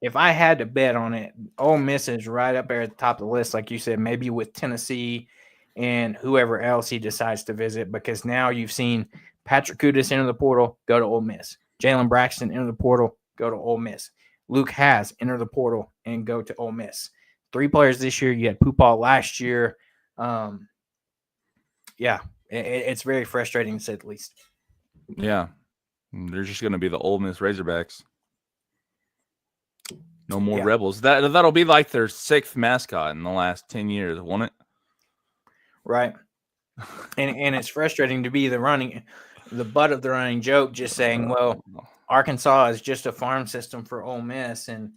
if I had to bet on it, Ole Miss is right up there at the top of the list, like you said, maybe with Tennessee and whoever else he decides to visit, because now you've seen Patrick Kudus enter the portal, go to Ole Miss. Jalen Braxton enter the portal, go to Ole Miss. Luke Hasz enter the portal and go to Ole Miss. 3 players this year. You had Poopaw last year. Yeah, it's very frustrating, to say the least. Yeah, they're just going to be the Ole Miss Razorbacks. No more Rebels. That'll be like their 6th mascot in the last 10 years, won't it? Right. And it's frustrating to be the butt of the running joke, just saying, well, Arkansas is just a farm system for Ole Miss, and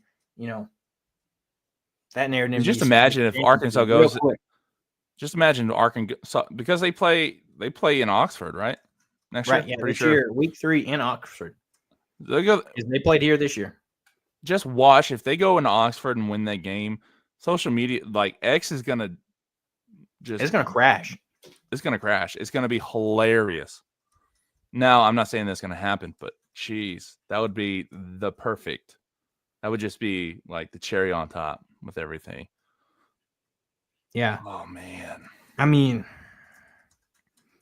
that narrative. Just imagine if Arkansas goes. Just imagine Arkansas, because they play in Oxford, right? Next year, yeah, this year, week 3 in Oxford. They played here this year. Just watch, if they go into Oxford and win that game, social media, like X, is gonna it's gonna crash. It's gonna crash. It's gonna be hilarious. Now, I'm not saying that's gonna happen, but geez, that would be the perfect. That would just be like the cherry on top with everything. Yeah. Oh man. I mean,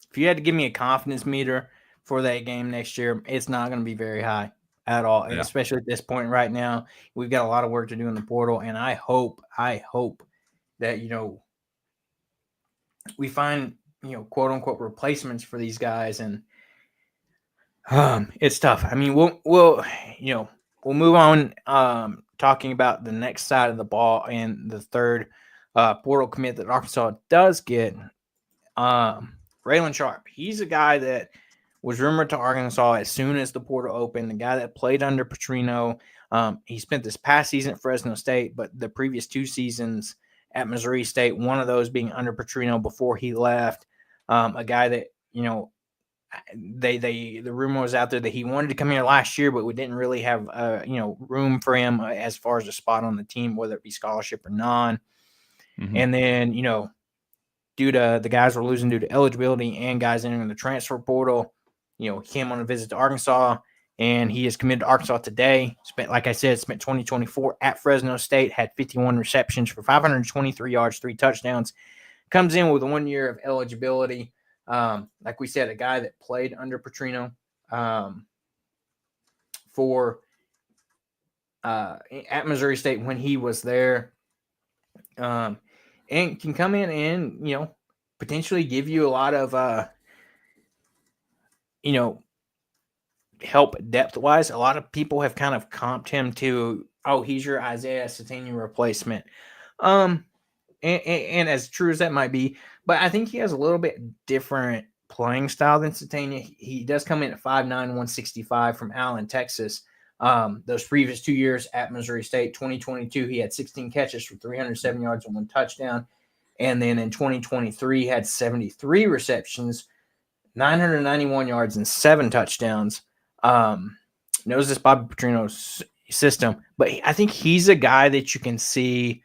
if you had to give me a confidence meter for that game next year, it's not going to be very high at all. Yeah. Especially at this point right now, we've got a lot of work to do in the portal, and I hope that we find quote unquote replacements for these guys. And It's tough. I mean, we'll move on. Talking about the next side of the ball and the third portal commit that Arkansas does get. Raylan Sharp. He's a guy that was rumored to Arkansas as soon as the portal opened. The guy that played under Petrino. He spent this past season at Fresno State, but the previous 2 seasons at Missouri State, one of those being under Petrino before he left. A guy that the rumor was out there that he wanted to come here last year, but we didn't really have room for him as far as a spot on the team, whether it be scholarship or non. Mm-hmm. And then due to the guys were losing due to eligibility and guys entering the transfer portal, he came on a visit to Arkansas, and he is committed to Arkansas today. Spent 2024 at Fresno State, had 51 receptions for 523 yards, 3 touchdowns. Comes in with 1 year of eligibility. Like we said, a guy that played under Petrino at Missouri State when he was there, and can come in and potentially give you a lot of help depth wise. A lot of people have kind of comped him to, he's your Isaiah Satania replacement. And as true as that might be, but I think he has a little bit different playing style than Satania. He does come in at 5'9", 165 from Allen, Texas. Those previous 2 years at Missouri State, 2022, he had 16 catches for 307 yards and 1 touchdown. And then in 2023, he had 73 receptions, 991 yards and 7 touchdowns. Knows this Bobby Petrino's system, but I think he's a guy that you can see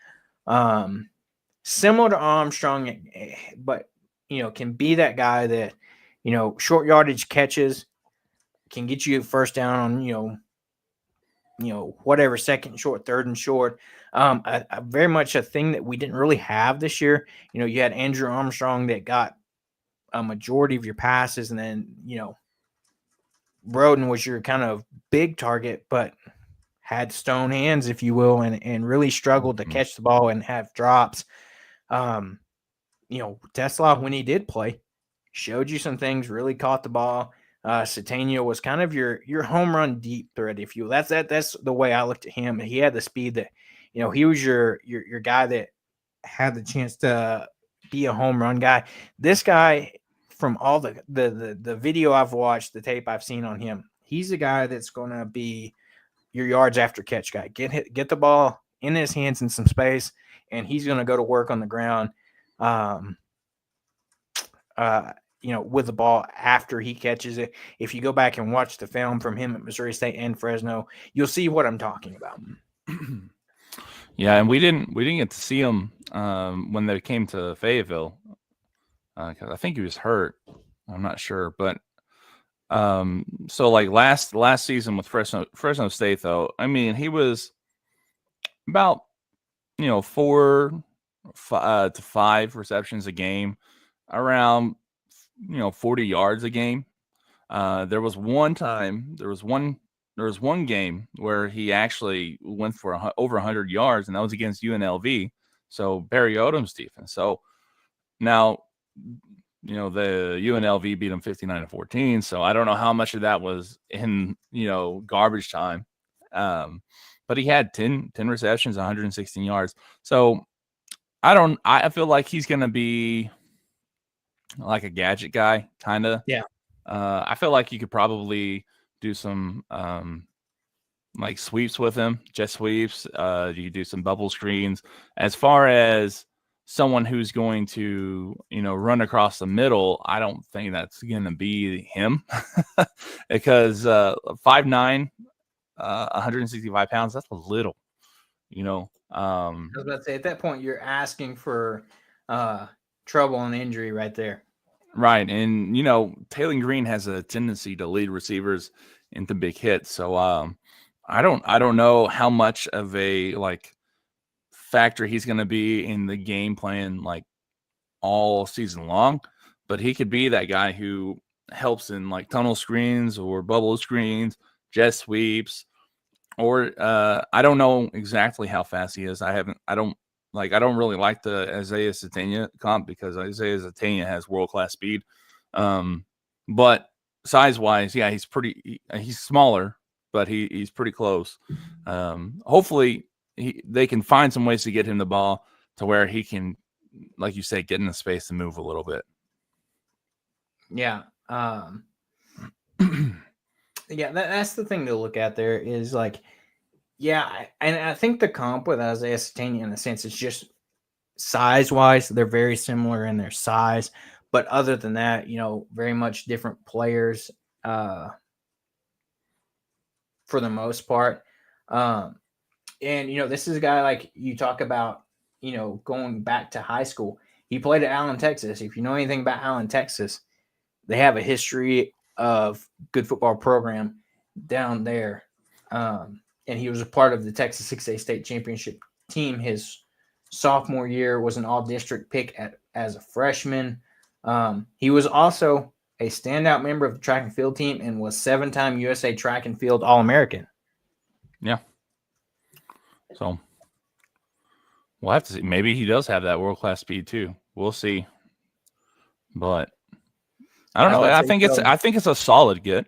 similar to Armstrong, but can be that guy that short yardage catches, can get you first down on whatever, second and short, third and short. A very much a thing that we didn't really have this year. You had Andrew Armstrong that got a majority of your passes, and then Broden was your kind of big target, but had stone hands, if you will, and really struggled to catch the ball and have drops. Tesla, when he did play, showed you some things, really caught the ball. Satania was kind of your home run deep threat, if you will. That's the way I looked at him. He had the speed that, he was your guy that had the chance to be a home run guy. This guy, from all the video I've watched, the tape I've seen on him, he's a guy that's going to be your yards after catch guy. Get the ball in his hands in some space, and he's going to go to work on the ground. With the ball after he catches it. If you go back and watch the film from him at Missouri State and Fresno, you'll see what I'm talking about. Yeah, and we didn't get to see him when they came to Fayetteville, because I think he was hurt. I'm not sure, but so like last season with Fresno State, though, I mean, he was about 4 to 5 receptions a game, around 40 yards a game. There was one game where he actually went for over 100 yards, and that was against UNLV. So Barry Odom's defense. So now, the UNLV beat him 59-14. So I don't know how much of that was in, garbage time. But he had 10 receptions, 116 yards. So I feel like he's going to be like a gadget guy, kind of. Yeah. I feel like you could probably do some like sweeps with him, jet sweeps. You could do some bubble screens. As far as someone who's going to, run across the middle, I don't think that's going to be him because 5'9", 165 pounds, that's a little, I was about to say, at that point, you're asking for trouble and injury right there. Right. And, Taylor Green has a tendency to lead receivers into big hits. So I don't know how much of a factor he's going to be in the game plan all season long, but he could be that guy who helps in tunnel screens or bubble screens, jet sweeps, or I don't know exactly how fast he is. I don't really like the Isaiah Satania comp because Isaiah Satania has world-class speed. But size-wise, yeah, he's smaller, but he's pretty close. Hopefully, they can find some ways to get him the ball to where he can, like you say, get in the space and move a little bit. Yeah. Yeah, that's the thing to look at there is like, yeah, and I think the comp with Isaiah Satania in a sense is just size-wise, they're very similar in their size. But other than that, very much different players for the most part. And, this is a guy like you talk about, going back to high school. He played at Allen, Texas. If you know anything about Allen, Texas, they have a history of good football program down there. And he was a part of the Texas 6A state championship team. His sophomore year was an all-district pick as a freshman. He was also a standout member of the track and field team and was 7-time USA track and field All-American. Yeah. So we'll have to see. Maybe he does have that world-class speed too. We'll see. But I don't know. I think it's a solid get.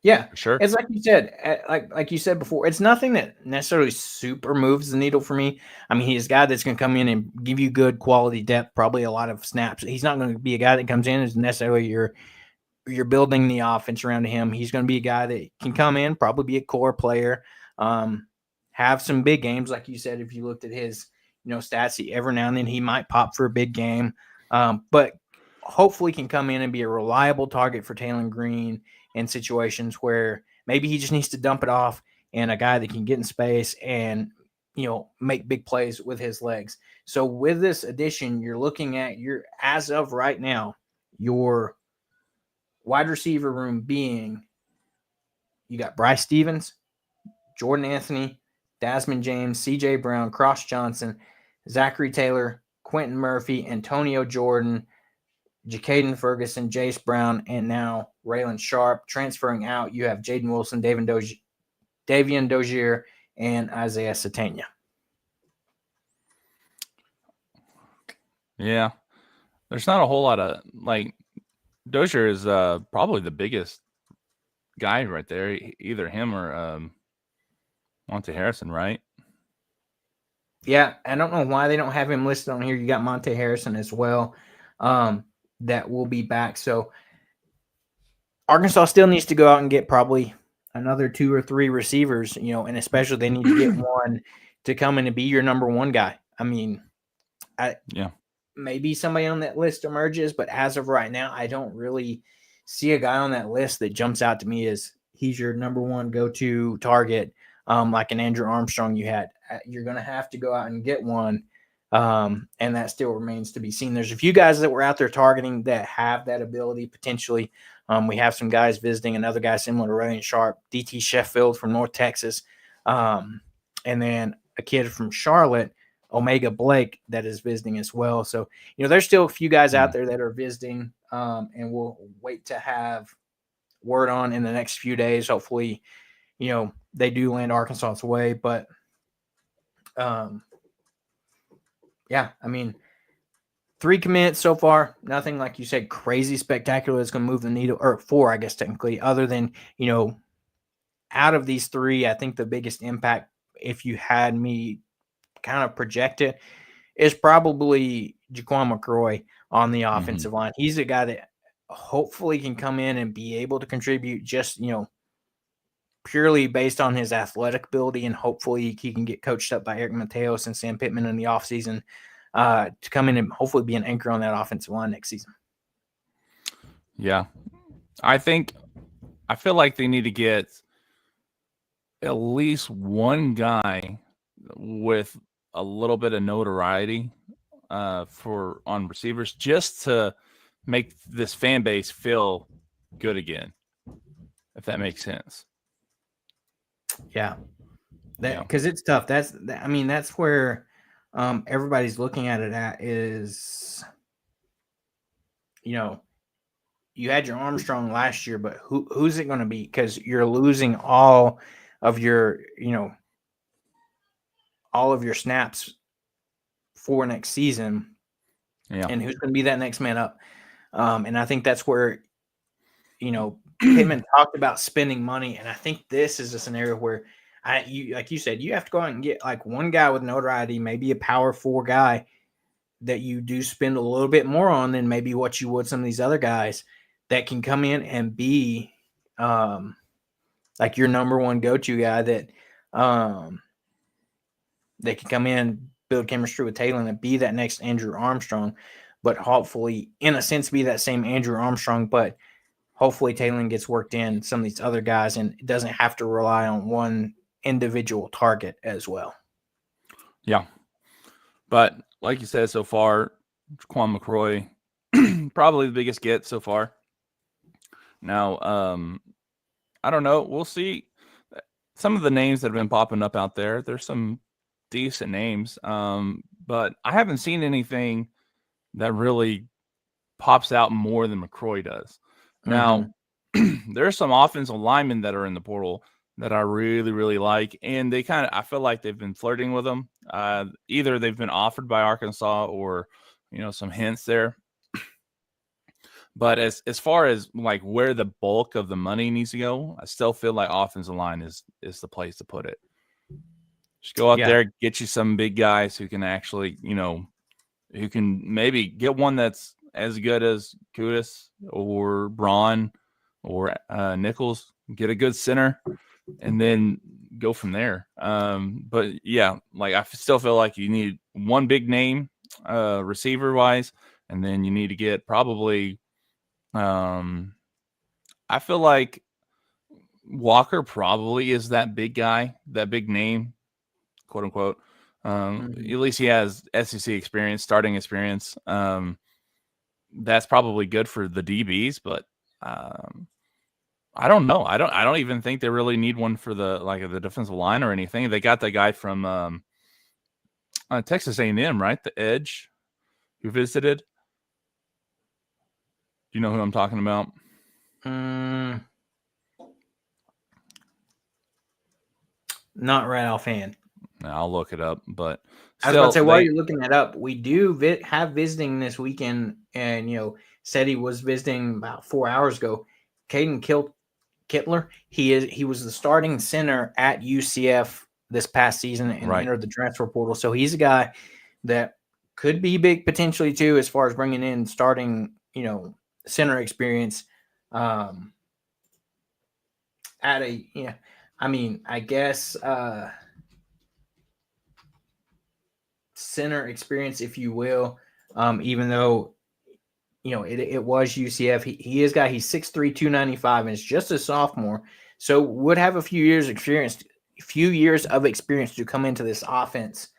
Yeah, for sure. It's like you said, like you said before, it's nothing that necessarily super moves the needle for me. I mean, he's a guy that's going to come in and give you good quality depth, probably a lot of snaps. He's not going to be a guy that comes in as necessarily you're building the offense around him. He's going to be a guy that can come in, probably be a core player, have some big games, like you said. If you looked at his, stats, every now and then he might pop for a big game, but hopefully can come in and be a reliable target for Taylor Green in situations where maybe he just needs to dump it off, and a guy that can get in space and, make big plays with his legs. So with this addition, you're looking at as of right now, your wide receiver room being, you got Bryce Stevens, Jordan Anthony, Desmond James, CJ Brown, Cross Johnson, Zachary Taylor, Quentin Murphy, Antonio Jordan, Jacaden Ferguson, Jace Brown, and now Raylan Sharp. Transferring out, you have Jaden Wilson, Davian Dozier, and Isaiah Satania. Yeah. There's not a whole lot of, Dozier is probably the biggest guy right there. Either him or Monte Harrison, right? Yeah, I don't know why they don't have him listed on here. You got Monte Harrison as well. That will be back. So Arkansas still needs to go out and get probably another 2 or 3 receivers, and especially they need to get one to come in and be your number one guy. I mean, maybe somebody on that list emerges, but as of right now, I don't really see a guy on that list that jumps out to me as he's your number one go-to target, like an Andrew Armstrong you had. You're going to have to go out and get one. And that still remains to be seen. There's a few guys that we're out there targeting that have that ability potentially. We have some guys visiting, another guy similar to Raylan Sharp, DT Sheffield from North Texas, and then a kid from Charlotte, Omega Blake, that is visiting as well. So, there's still a few guys out there that are visiting, and we'll wait to have word on in the next few days. Hopefully, they do land Arkansas's way, but yeah, I mean, 3 commits so far. Nothing, like you said, crazy spectacular that's going to move the needle, or 4, I guess, technically, other than, out of these 3, I think the biggest impact, if you had me kind of project it, is probably Jaquan McCroy on the offensive line. He's a guy that hopefully can come in and be able to contribute just, purely based on his athletic ability, and hopefully he can get coached up by Eric Mateos and Sam Pittman in the offseason to come in and hopefully be an anchor on that offensive line next season. Yeah. I feel like they need to get at least one guy with a little bit of notoriety on receivers, just to make this fan base feel good again, if that makes sense. Yeah, because it's tough. That's where everybody's looking at it at is, you had your Armstrong last year, but who's it going to be? Because you're losing all of your snaps for next season. Yeah. And who's going to be that next man up? And I think that's where Pittman talked about spending money, and I think this is a scenario where like you said, you have to go out and get like one guy with notoriety, maybe a power 4 guy that you do spend a little bit more on than maybe what you would some of these other guys that can come in and be like your number one go-to guy that they can come in, build chemistry with Taylor and be that next Andrew Armstrong, but hopefully in a sense be that same Andrew Armstrong, but hopefully Taylor gets worked in some of these other guys and doesn't have to rely on one individual target as well. Yeah. But like you said, so far, Quan McCroy, probably the biggest get so far. Now, I don't know. We'll see. Some of the names that have been popping up out there, there's some decent names, but I haven't seen anything that really pops out more than McCroy does. Now, there's some offensive linemen that are in the portal that I really, really like, and I feel like they've been flirting with them. Either they've been offered by Arkansas or, some hints there. But as far as like where the bulk of the money needs to go, I still feel like offensive line is the place to put it. Just go out there, get you some big guys who can actually, who can maybe get one that's as good as Kudus or Braun or Nichols, get a good center, and then go from there. But yeah, like I still feel like you need one big name receiver wise, and then you need to get probably I feel like Walker probably is that big guy, that big name, quote unquote. At least he has SEC experience, starting experience. That's probably good for the DBs, but I don't know. I don't even think they really need one for the defensive line or anything. They got the guy from Texas A&M, right? The edge who visited. Do you know who I'm talking about? Not right offhand. I'll look it up, but I was about to say, while you're looking that up, we do have visiting this weekend, and said he was visiting about 4 hours ago. Caden Kittler, he was the starting center at UCF this past season and entered the transfer portal. So he's a guy that could be big potentially too, as far as bringing in starting, center experience. I guess center experience, if you will, even though it was UCF. He is guy. He's 6'3", 295, and is just a sophomore, so would have a few years of experience to come into this offense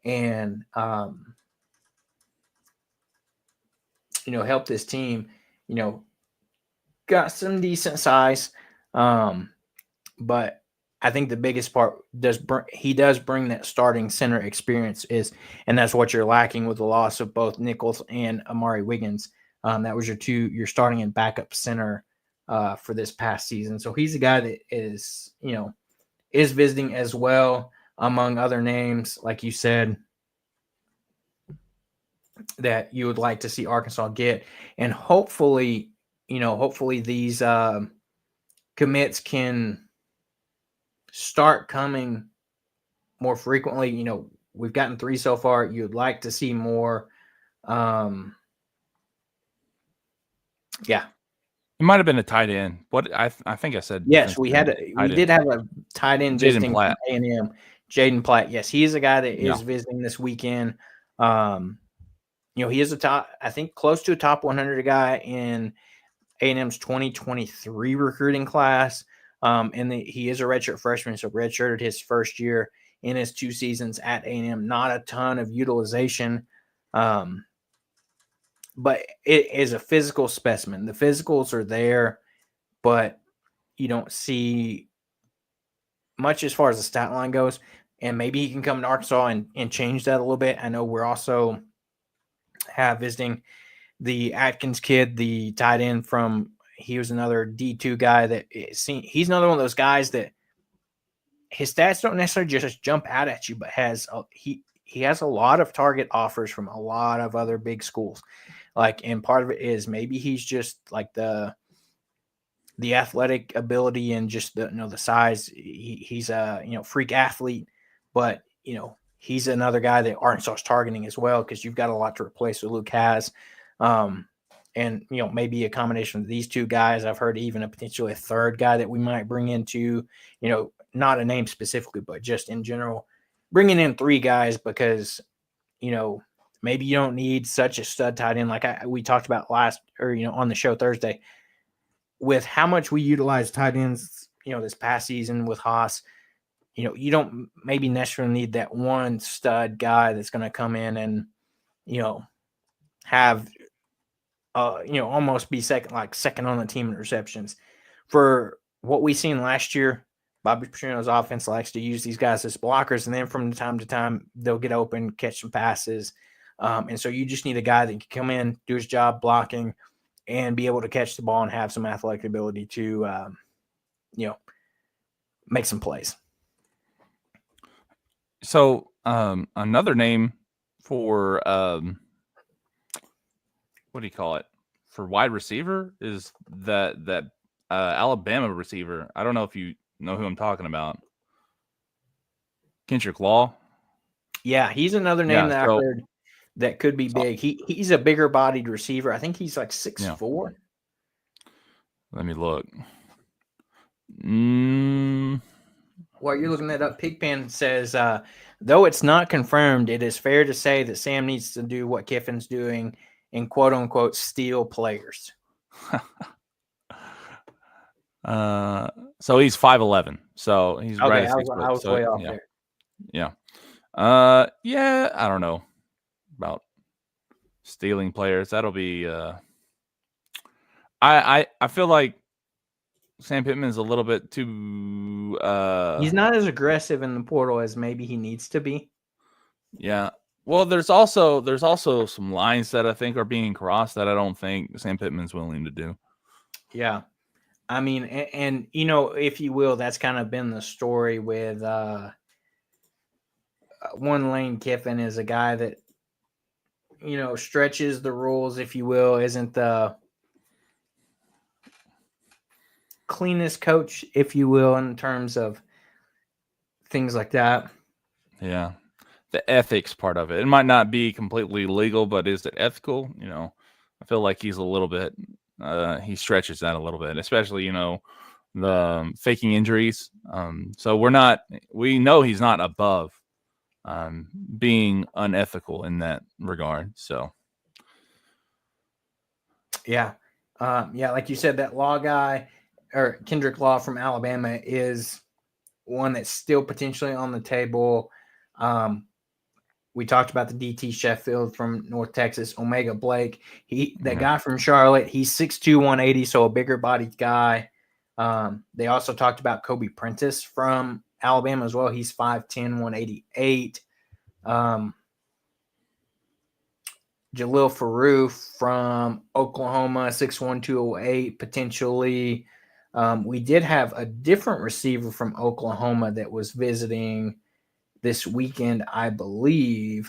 and help this team. Got some decent size, but I think the biggest part he does bring that starting center experience and that's what you're lacking with the loss of both Nichols and Amari Wiggins. That was your starting and backup center for this past season. So he's a guy that is visiting as well, among other names, like you said, that you would like to see Arkansas get. And hopefully these commits can start coming more frequently. We've gotten 3 so far. You'd like to see more. Yeah. It might have been a tight end. What I think I said. Yes, we did have a tight end visiting from A&M. Jaden Platt. Yes, he is a guy that is visiting this weekend. He is close to a top 100 guy in A&M's 2023 recruiting class. And he is a redshirt freshman, so redshirted his first year in his 2 seasons at A&M. Not a ton of utilization, but it is a physical specimen. The physicals are there, but you don't see much as far as the stat line goes. And maybe he can come to Arkansas and change that a little bit. I know we're also visiting the Atkins kid, the tight end he was another D2 guy that he's another one of those guys that his stats don't necessarily just jump out at you, but he has a lot of target offers from a lot of other big schools. And part of it is maybe he's just like the the athletic ability and just the size. He's a freak athlete, but he's another guy that Arkansas is targeting as well because you've got a lot to replace with Luke has. And maybe a combination of these two guys. I've heard even potentially a third guy that we might bring into, not a name specifically, but just in general, bringing in three guys because maybe you don't need such a stud tight end like we talked about on the show Thursday. With how much we utilize tight ends, this past season with Haas, you don't maybe necessarily need that one stud guy that's going to come in and have almost be second on the team in receptions. For what we seen last year, Bobby Petrino's offense likes to use these guys as blockers, and then from time to time they'll get open, catch some passes, and so you just need a guy that can come in, do his job blocking, and be able to catch the ball and have some athletic ability to make some plays. So another name for what do you call it, for wide receiver is that Alabama receiver. I don't know if you know who I'm talking about. Kendrick Law. Yeah, he's another name that I heard that could be big. He's a bigger bodied receiver. I think he's like 6'4". Let me look. While you're looking that up, Pigpen says, though it's not confirmed, it is fair to say that Sam needs to do what Kiffin's doing and quote unquote steal players. So he's 5'11". So he's okay, right at 6 foot. I was way off there. Yeah. Yeah, I don't know about stealing players. That'll be I feel like Sam Pittman's a little bit too he's not as aggressive in the portal as maybe he needs to be. Yeah. Well, there's also some lines that I think are being crossed that I don't think Sam Pittman's willing to do. Yeah. I mean, and if you will, that's kind of been the story with one Lane Kiffin is a guy that stretches the rules, if you will, isn't the cleanest coach, if you will, in terms of things like that. Yeah. The ethics part of it. It might not be completely legal, but is it ethical? I feel like he's a little bit he stretches that a little bit, especially, the faking injuries. So we know he's not above being unethical in that regard. So yeah, like you said, that Law guy or Kendrick Law from Alabama is one that's still potentially on the table. We talked about the DT Sheffield from North Texas, Omega Blake. Guy from Charlotte, he's 6'2", 180, so a bigger bodied guy. They also talked about Kobe Prentice from Alabama as well. He's 5'10", 188. Jalil Farouk from Oklahoma, 6'1", 208, potentially. We did have a different receiver from Oklahoma that was visiting this weekend, I believe.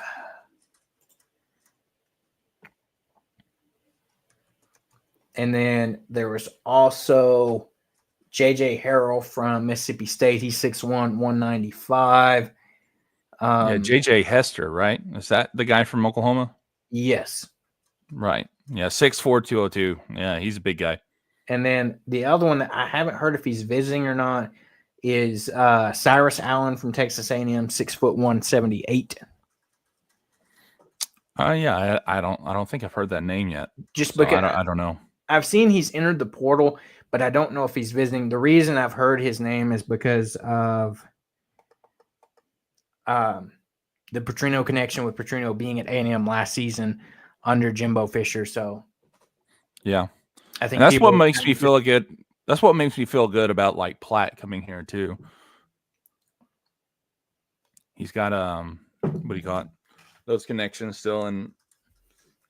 And then there was also J.J. Harrell from Mississippi State. He's 6'1", 195. J.J. Hester, right? Is that the guy from Oklahoma? Yes. Right. Yeah, 6'4", 202. Yeah, he's a big guy. And then the other one that I haven't heard if he's visiting or not is Cyrus Allen from Texas A&M, 6'1", 178. Yeah, I don't think I've heard that name yet. Just because I don't know. I've seen he's entered the portal, but I don't know if he's visiting. The reason I've heard his name is because of the Petrino connection with Petrino being at A&M last season under Jimbo Fisher. So yeah, I think that's what makes me feel good. That's what makes me feel good about like Platt coming here too. He's got what do you call it? Those connections still, and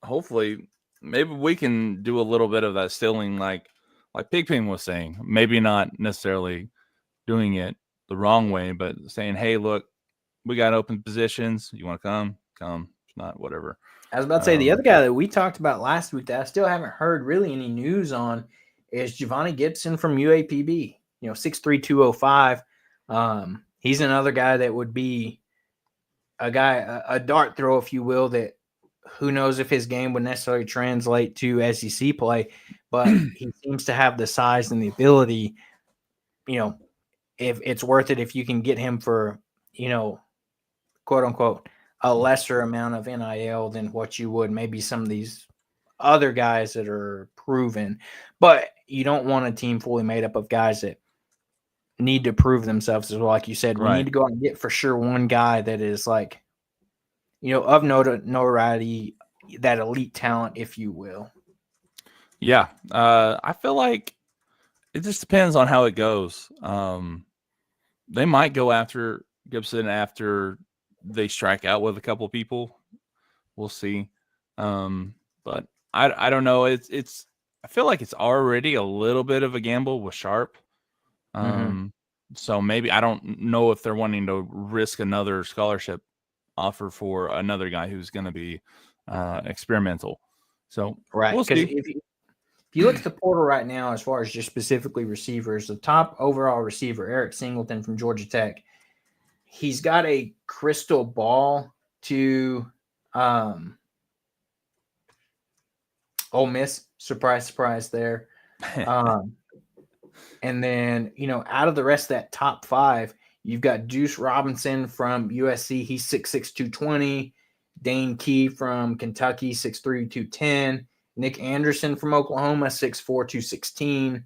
hopefully maybe we can do a little bit of that stealing, like Pigpen was saying. Maybe not necessarily doing it the wrong way, but saying, "Hey, look, we got open positions. You want to come? Come. If not, whatever." I was about to say the other guy that we talked about last week that I still haven't heard really any news on is Giovanni Gibson from UAPB. 6'3", 205. He's another guy that would be a dart throw, if you will, that who knows if his game would necessarily translate to SEC play, but he seems to have the size and the ability. If it's worth it, if you can get him for, quote unquote, a lesser amount of NIL than what you would maybe some of these other guys that are proven. But you don't want a team fully made up of guys that need to prove themselves as well. Like you said, we need to go out and get for sure one guy that is like, of notoriety, that elite talent, if you will. Yeah. I feel like it just depends on how it goes. They might go after Gibson after they strike out with a couple of people. We'll see. But I don't know. It's I feel like it's already a little bit of a gamble with Sharp. So maybe I don't know if they're wanting to risk another scholarship offer for another guy who's going to be experimental. So right, we'll see. If you look at the portal right now, as far as just specifically receivers, the top overall receiver, Eric Singleton from Georgia Tech, he's got a crystal ball to Ole Miss. Surprise, surprise there. And then, out of the rest of that top 5, you've got Deuce Robinson from USC. He's 6'6", 220. Dane Key from Kentucky, 6'3", 210. Nick Anderson from Oklahoma, 6'4", 216.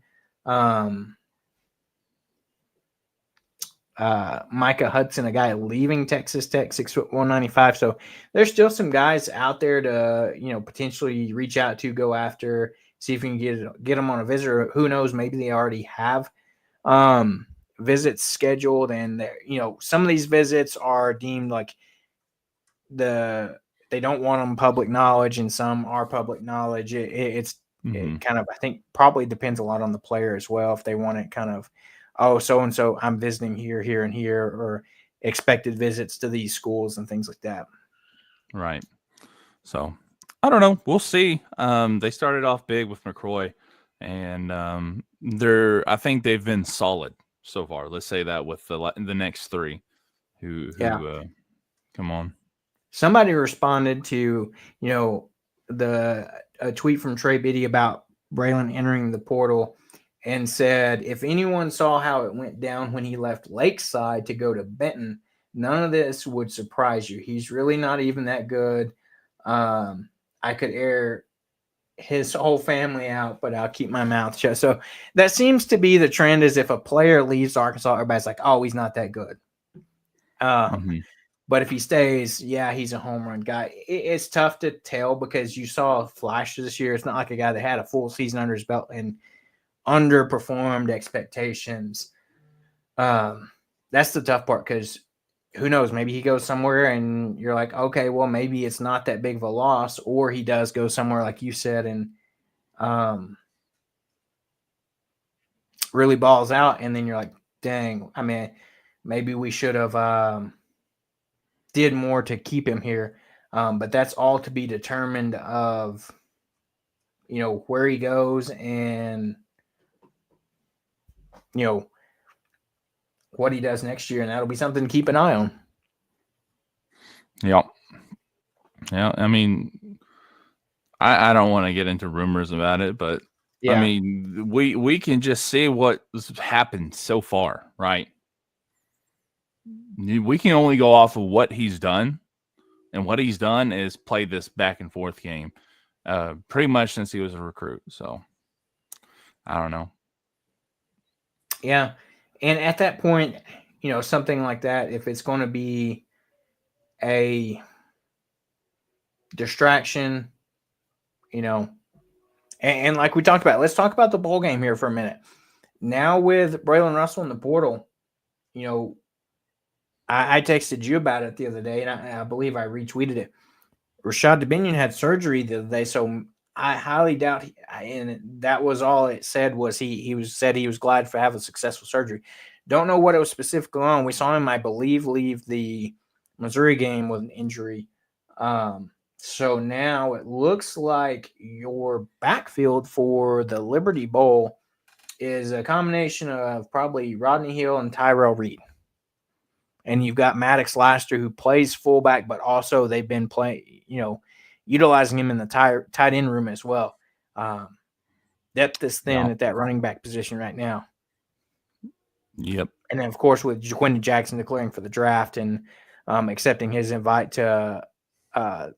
Micah Hudson, a guy leaving Texas Tech, 6', 195. So there's still some guys out there to, potentially reach out to, go after, see if you can get them on a visit. Or who knows, maybe they already have visits scheduled, and some of these visits are deemed like they don't want them public knowledge, and some are public knowledge. It kind of, I think, probably depends a lot on the player as well. If they want it kind of, oh, so-and-so, I'm visiting here, here, and here, or expected visits to these schools and things like that. Right. So I don't know. We'll see. They started off big with McCroy, and I think they've been solid so far. Let's say that with the next 3 who come on. Somebody responded to, a tweet from Trey Biddy about Braylon entering the portal and said, if anyone saw how it went down when he left Lakeside to go to Benton, none of this would surprise you. He's really not even that good. I could air his whole family out, but I'll keep my mouth shut. So that seems to be the trend, is if a player leaves Arkansas, everybody's like, oh, he's not that good. But if he stays, yeah, he's a home run guy. It's tough to tell because you saw flashes this year. It's not like a guy that had a full season under his belt and underperformed expectations. That's the tough part, because who knows? Maybe he goes somewhere and you're like, okay, well, maybe it's not that big of a loss, or he does go somewhere like you said and really balls out, and then you're like, dang, I mean, maybe we should have did more to keep him here. But that's all to be determined of, where he goes and, what he does next year. And that'll be something to keep an eye on. Yeah. Yeah. I mean, I don't want to get into rumors about it, but yeah. I mean, we can just see what's happened so far, right? We can only go off of what he's done, and what he's done is play this back and forth game pretty much since he was a recruit. So I don't know. Yeah. And at that point, something like that, if it's going to be a distraction, and like we talked about, let's talk about the bowl game here for a minute. Now with Braylon Russell in the portal, I texted you about it the other day, and I believe I retweeted it. Rashad Dominion had surgery the other day, so I highly doubt, and that was all it said, was he said he was glad to have a successful surgery. Don't know what it was specifically on. We saw him, I believe, leave the Missouri game with an injury. So now it looks like your backfield for the Liberty Bowl is a combination of probably Rodney Hill and Tyrell Reed. And you've got Maddox Laster, who plays fullback, but also they've been utilizing him in the tight end room as well. Depth is thin at that running back position right now. Yep. And then, of course, with Jaquindon Jackson declaring for the draft and accepting his invite to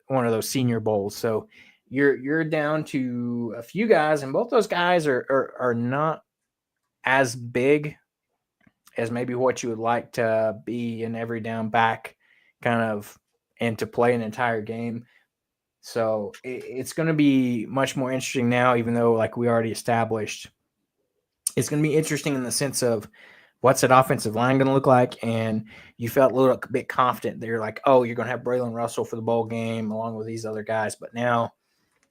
one of those Senior Bowls. So you're down to a few guys, and both those guys are not as big as maybe what you would like to be an every down back kind of and to play an entire game. So it's going to be much more interesting now, even though, like we already established, it's going to be interesting in the sense of what's that offensive line going to look like. And you felt a little bit confident that you're like, oh, you're going to have Braylon Russell for the bowl game along with these other guys. But now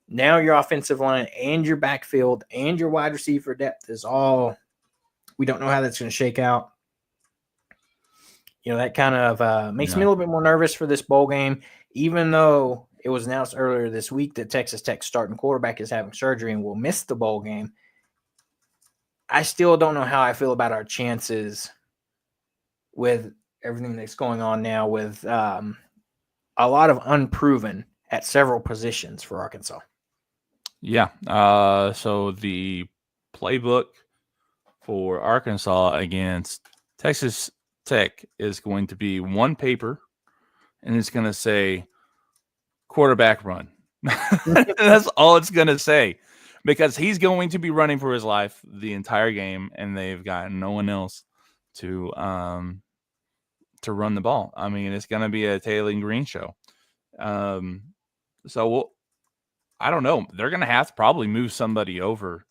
your offensive line and your backfield and your wide receiver depth is all, we don't know how that's going to shake out. That kind of makes me a little bit more nervous for this bowl game, even though it was announced earlier this week that Texas Tech's starting quarterback is having surgery and will miss the bowl game. I still don't know how I feel about our chances with everything that's going on now with a lot of unproven at several positions for Arkansas. Yeah. So the playbook for Arkansas against Texas Tech is going to be one paper, and it's going to say quarterback run. That's all it's going to say, because he's going to be running for his life the entire game, and they've got no one else to run the ball. I mean, it's going to be a Taylor Green show. So I don't know. They're going to have to probably move somebody over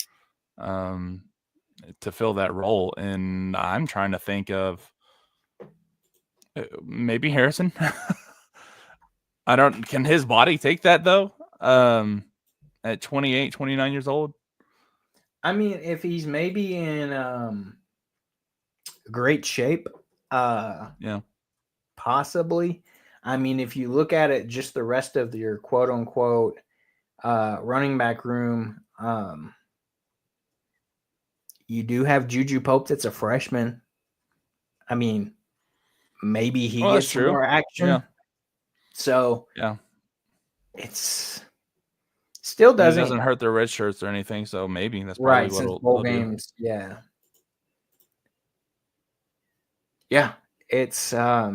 to fill that role, and I'm trying to think of maybe Harrison. Can his body take that though? At 28, 29 years old? I mean, if he's maybe in great shape, yeah, possibly. I mean, if you look at it, just the rest of your quote unquote running back room, you do have Juju Pope that's a freshman. I mean, maybe he gets some more action. Yeah. So yeah, it's still doesn't hurt their red shirts or anything. So maybe that's right probably since bowl games. Do. Yeah. It's I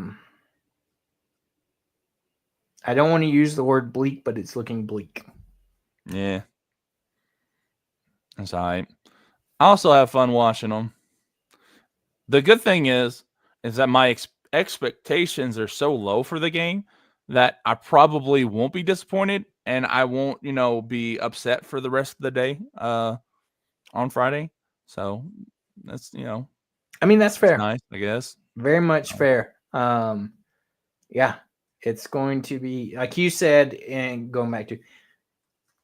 don't want to use the word bleak, but it's looking bleak. Yeah. That's all right. I also have fun watching them. The good thing is that my expectations are so low for the game that I probably won't be disappointed, and I won't, be upset for the rest of the day on Friday. So that's, I mean, that's fair. Nice, I guess. Very much fair. Yeah, it's going to be, like you said, and going back to,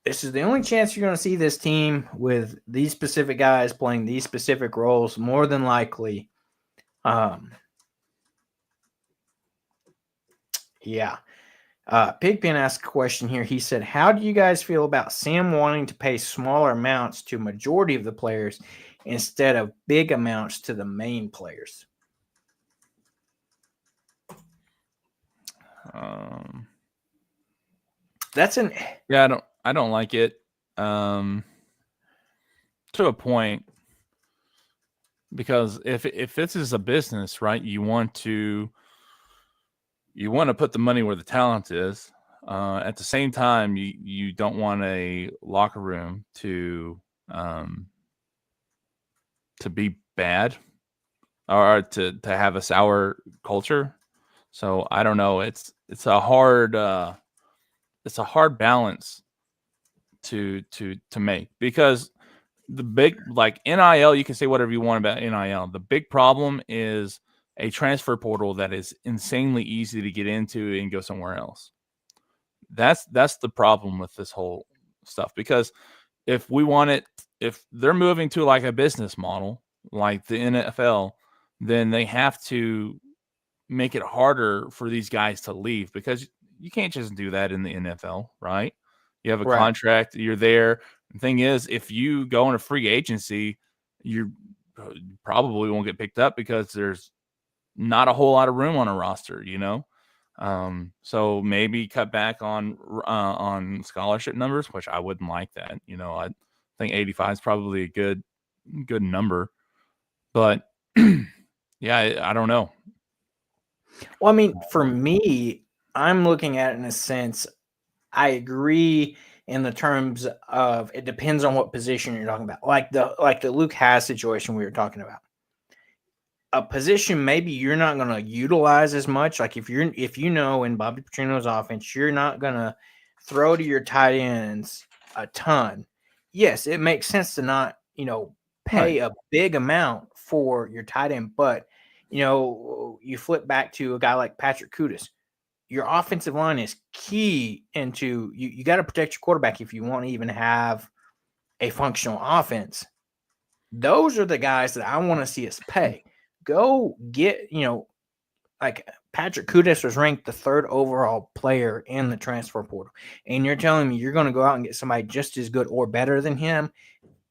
this is the only chance you're going to see this team with these specific guys playing these specific roles, more than likely. Yeah. Pigpen asked a question here. He said, how do you guys feel about Sam wanting to pay smaller amounts to majority of the players instead of big amounts to the main players? I don't like it to a point, because if this is a business, right, you want to put the money where the talent is. At the same time, you don't want a locker room to be bad or to have a sour culture. So I don't know. It's a hard balance to make, because the big, like, NIL, you can say whatever you want about NIL. The big problem is a transfer portal that is insanely easy to get into and go somewhere else. That's the problem with this whole stuff, because if they're moving to like a business model like the NFL, then they have to make it harder for these guys to leave, because you can't just do that in the NFL, right? You have a Right. contract, you're there. The thing is, if you go into free agency, you probably won't get picked up because there's not a whole lot of room on a roster, so maybe cut back on scholarship numbers, which I wouldn't like that. I think 85 is probably a good number, but yeah, I don't know. Well, I mean, for me, I'm looking at it in a sense. I agree in the terms of it depends on what position you're talking about. Like the Luke Haas situation we were talking about. A position maybe you're not going to utilize as much. Like if you know in Bobby Petrino's offense, you're not going to throw to your tight ends a ton. Yes, it makes sense to not, pay a big amount for your tight end, but you flip back to a guy like Patrick Kudus. Your offensive line is key into you got to protect your quarterback if you want to even have a functional offense. Those are the guys that I want to see us pay. Go get, like Patrick Kudus was ranked the 3rd overall player in the transfer portal. And you're telling me you're going to go out and get somebody just as good or better than him?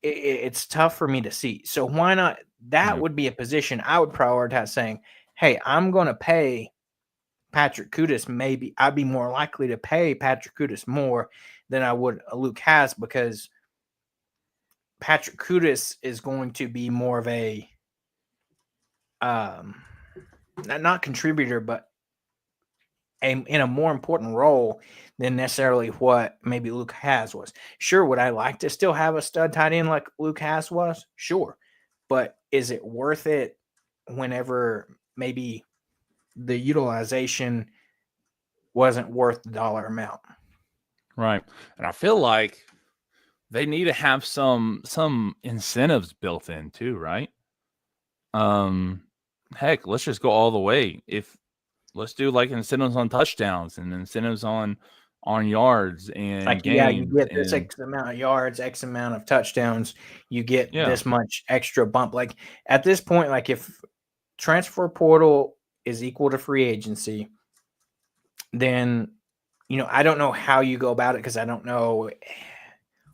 It's tough for me to see. So why not? That would be a position I would prioritize saying, hey, I'm going to pay Patrick Kudus. Maybe I'd be more likely to pay Patrick Kudus more than I would a Luke Haas, because Patrick Kudus is going to be more of a not contributor, but in a more important role than necessarily what maybe Luke Haas was. Sure, would I like to still have a stud tight end like Luke Haas was? Sure. But is it worth it whenever maybe the utilization wasn't worth the dollar amount? Right. And I feel like they need to have some incentives built in too, right? Heck, let's just go all the way. Let's do like incentives on touchdowns and incentives on yards and Like, gains. yeah, you get this and X amount of yards, X amount of touchdowns, you get yeah, this much extra bump. Like at this point, like if transfer portal is equal to free agency, then I don't know how you go about it, because I don't know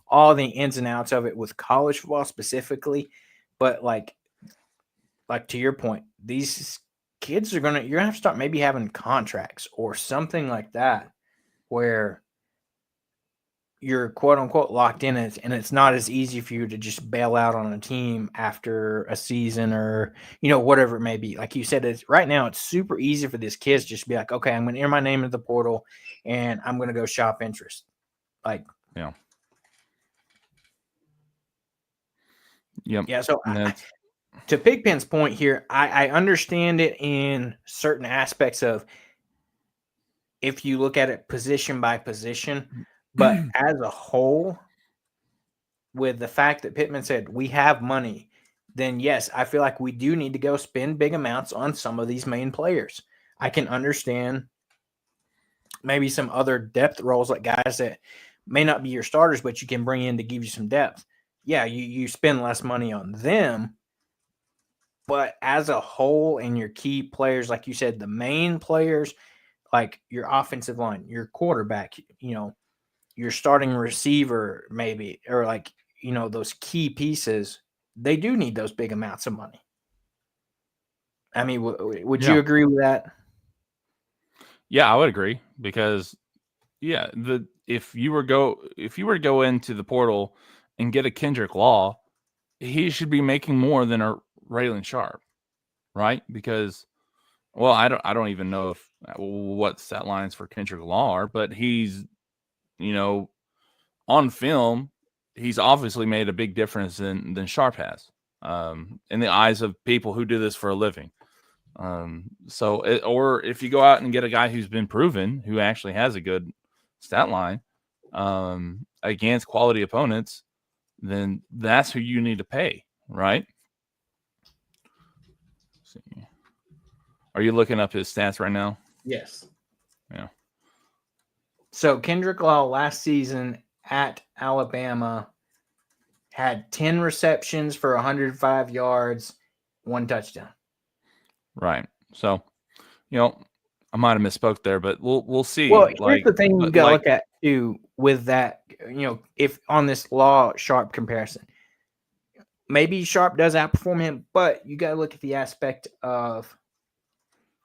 all the ins and outs of it with college football specifically. But like to your point, these kids you're gonna have to start maybe having contracts or something like that where you're quote unquote locked in it, and it's not as easy for you to just bail out on a team after a season or whatever it may be. Like you said, it's right now it's super easy for these kids just to be like, okay, I'm going to enter my name into the portal and I'm going to go shop interest. Like, yeah, yep. yeah. So to Pigpen's point here, I understand it in certain aspects of if you look at it position by position, but as a whole, with the fact that Pittman said we have money, then yes, I feel like we do need to go spend big amounts on some of these main players. I can understand maybe some other depth roles, like guys that may not be your starters, but you can bring in to give you some depth. Yeah, you spend less money on them, but as a whole, and your key players, like you said, the main players, like your offensive line, your quarterback, your starting receiver, maybe, or like, those key pieces, they do need those big amounts of money. I mean, would you agree with that? Yeah, I would agree, because if you were to go into the portal and get a Kendrick Law, he should be making more than a Raylan Sharp, right? Because I don't even know what stat lines for Kendrick Law are, but he's on film, he's obviously made a big difference than Sharp has, in the eyes of people who do this for a living. Or if you go out and get a guy who's been proven, who actually has a good stat line, against quality opponents, then that's who you need to pay, right? Let's see. Are you looking up his stats right now? Yes. Yeah. So Kendrick Law last season at Alabama had 10 receptions for 105 yards, 1 touchdown. Right. So, I might have misspoke there, but we'll see. Well, here's Like, the thing you but got to like, look at too with that. If on this Law Sharp comparison, maybe Sharp does outperform him, but you got to look at the aspect of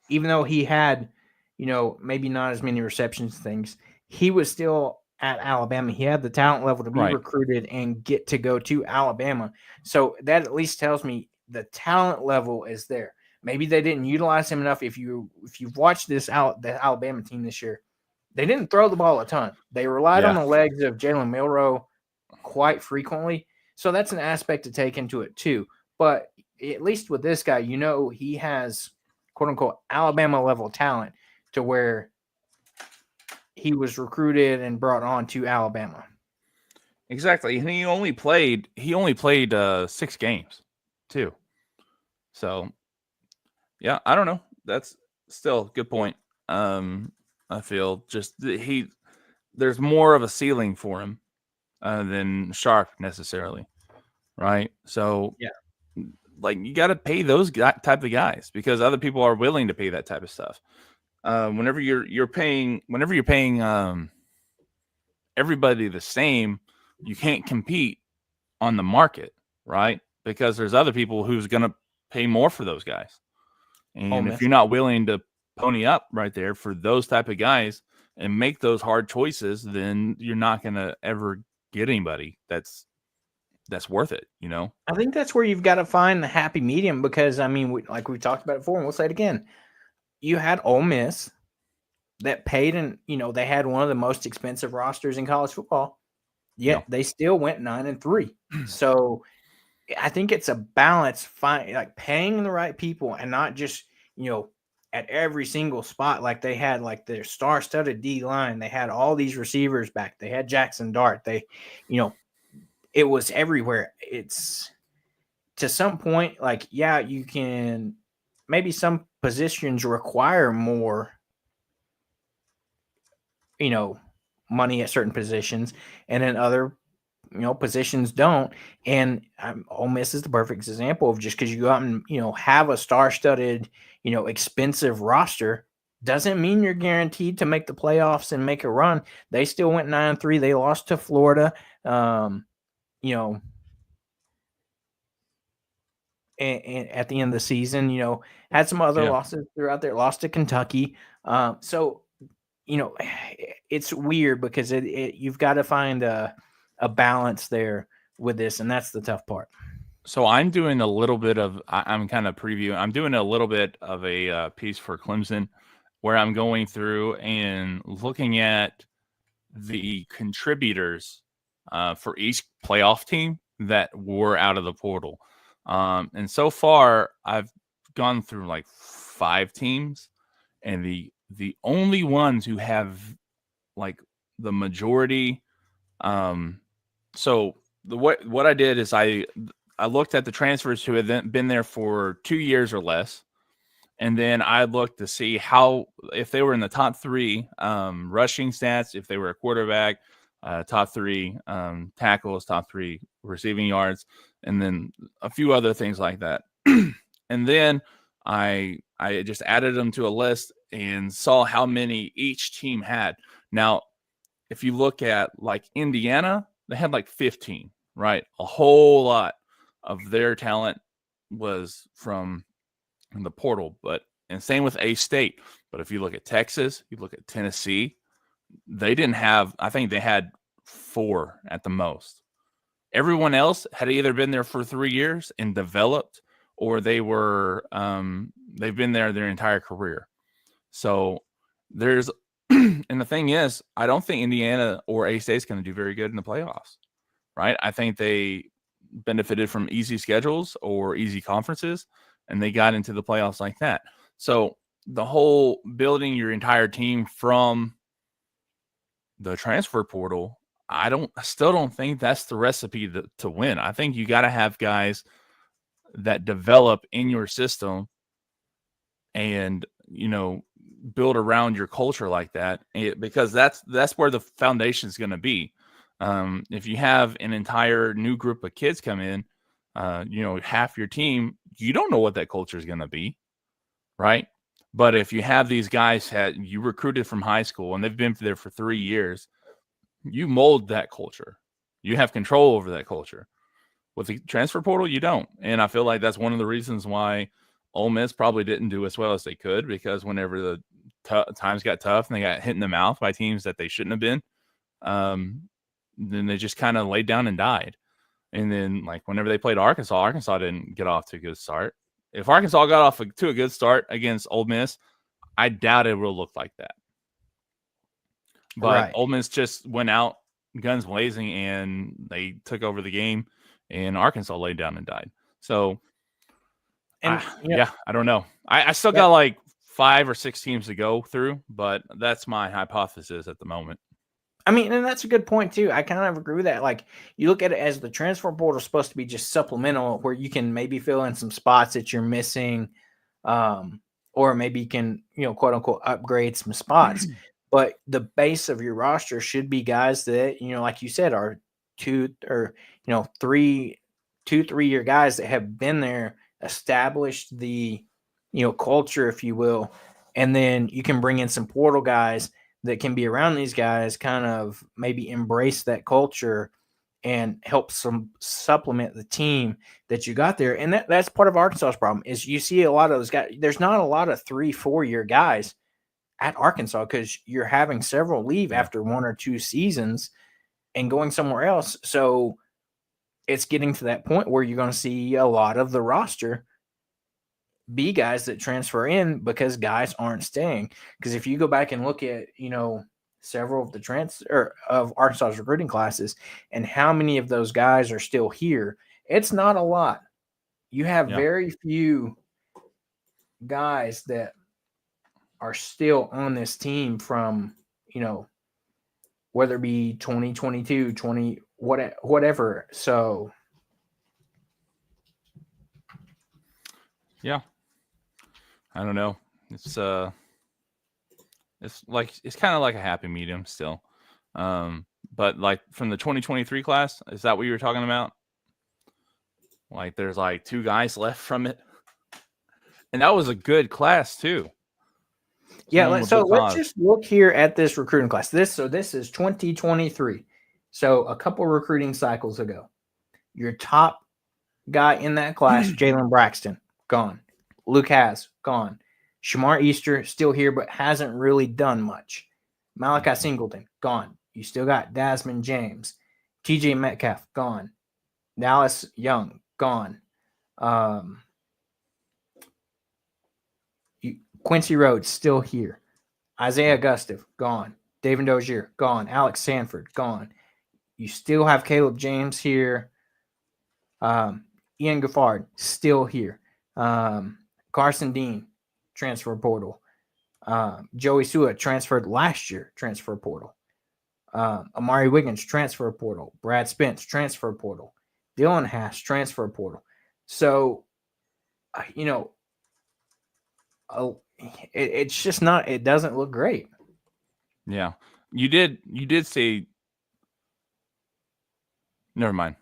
even though he had, maybe not as many receptions things, he was still at Alabama. He had the talent level to be right, recruited and get to go to Alabama. So that at least tells me the talent level is there. Maybe they didn't utilize him enough. If you've watched the Alabama team this year, they didn't throw the ball a ton. They relied on yeah, the legs of Jalen Milroe quite frequently. So that's an aspect to take into it too. But at least with this guy, he has quote unquote Alabama level talent to where he was recruited and brought on to Alabama. exactly. And he only played 6 games too. So yeah, I don't know. That's still a good point. I feel just there's more of a ceiling for him than Sharp necessarily, right? So Yeah. like you got to pay those type of guys because other people are willing to pay that type of stuff. Whenever you're paying everybody the same, you can't compete on the market, right? Because there's other people who's going to pay more for those guys. Ole And if Miss. you're not willing to pony up right there for those type of guys and make those hard choices, then you're not going to ever get anybody that's worth it, I think that's where you've got to find the happy medium because, I mean, like we talked about before, and we'll say it again. You had Ole Miss that paid, and, they had one of the most expensive rosters in college football, yet Yeah. they still went 9-3. So I think it's a balance, like paying the right people and not just, at every single spot. Like they had like their star-studded D line. They had all these receivers back. They had Jackson Dart. It was everywhere. It's to some point, like, yeah, you can maybe some positions require more, money at certain positions, and then other positions don't. And Ole Miss is the perfect example of just because you go out and have a star-studded, expensive roster doesn't mean you're guaranteed to make the playoffs and make a run. They still went 9-3. They lost to Florida. You know, and at the end of the season, had some other Yeah. losses throughout there. Lost to Kentucky. So it's weird because you've got to find a balance there with this, and that's the tough part. So I'm doing a little bit of I'm kind of previewing. I'm doing a little bit of a piece for Clemson where I'm going through and looking at the contributors for each playoff team that were out of the portal. And so far, I've gone through like 5 teams, and the only ones who have like the majority. So what I did is I looked at the transfers who had been there for 2 years or less. And then I looked to see if they were in the top 3 rushing stats, if they were a quarterback, top 3 tackles, top 3 receiving yards, and then a few other things like that. And then I just added them to a list and saw how many each team had. Now, if you look at like Indiana, they had like 15, right? A whole lot of their talent was from the portal, and same with A-State. But if you look at Texas, you look at Tennessee, they didn't have, I think they had 4 at the most. Everyone else had either been there for 3 years and developed, or they've been there their entire career. So there's, and the thing is, I don't think Indiana or A-State is going to do very good in the playoffs, right? I think they benefited from easy schedules or easy conferences, and they got into the playoffs like that. So the whole building your entire team from the transfer portal, I still don't think that's the recipe to win. I think you got to have guys that develop in your system and, build around your culture like that, because that's where the foundation is going to be. If you have an entire new group of kids come in, half your team, you don't know what that culture is going to be, right? But if you have these guys that you recruited from high school and they've been there for 3 years, you mold that culture. You have control over that culture. With the transfer portal, you don't. And I feel like that's one of the reasons why Ole Miss probably didn't do as well as they could, because whenever the times got tough and they got hit in the mouth by teams that they shouldn't have been, then they just kind of laid down and died. And then, like, whenever they played Arkansas, Arkansas didn't get off to a good start. If Arkansas got off to a good start against Ole Miss, I doubt it will look like that. But Ole Miss just went out guns blazing and they took over the game, and Arkansas laid down and died. So, I don't know. I still got like 5 or 6 teams to go through, but that's my hypothesis at the moment. I mean, and that's a good point too. I kind of agree with that. Like, you look at it as the transfer portal is supposed to be just supplemental, where you can maybe fill in some spots that you're missing, or maybe you can, quote unquote, upgrade some spots. But the base of your roster should be guys that, like you said, are 2 or 3 year guys that have been there, established the culture, if you will, and then you can bring in some portal guys that can be around these guys, kind of maybe embrace that culture and help supplement the team that you got there. And that's part of Arkansas's problem is you see a lot of those guys. There's not a lot of 3-4 year guys at Arkansas because you're having several leave after 1 or 2 seasons and going somewhere else. So it's getting to that point where you're going to see a lot of the roster be guys that transfer in because guys aren't staying. Because if you go back and look at, several of the of Arkansas's recruiting classes and how many of those guys are still here, it's not a lot. You have very few guys that are still on this team from, whether it be 2022, whatever. So, yeah. I don't know. It's kind of like a happy medium still. But like from the 2023 class, is that what you were talking about? Like there's like 2 guys left from it. And that was a good class too. So let's just look here at this recruiting class. This is 2023. So a couple recruiting cycles ago. Your top guy in that class, Jalen Braxton, gone. Luke Has, gone. Shamar Easter, still here, but hasn't really done much. Malachi Singleton, gone. You still got Desmond James. TJ Metcalf, gone. Dallas Young, gone. Quincy Rhodes, still here. Isaiah Gustav, gone. David Dozier, gone. Alex Sanford, gone. You still have Caleb James here. Ian Gaffard, still here. Carson Dean, transfer portal. Joey Sua transferred last year, transfer portal. Amari Wiggins, transfer portal. Brad Spence, transfer portal. Dylan Haas, transfer portal. So, it's just not. It doesn't look great. Yeah, you did say. Never mind.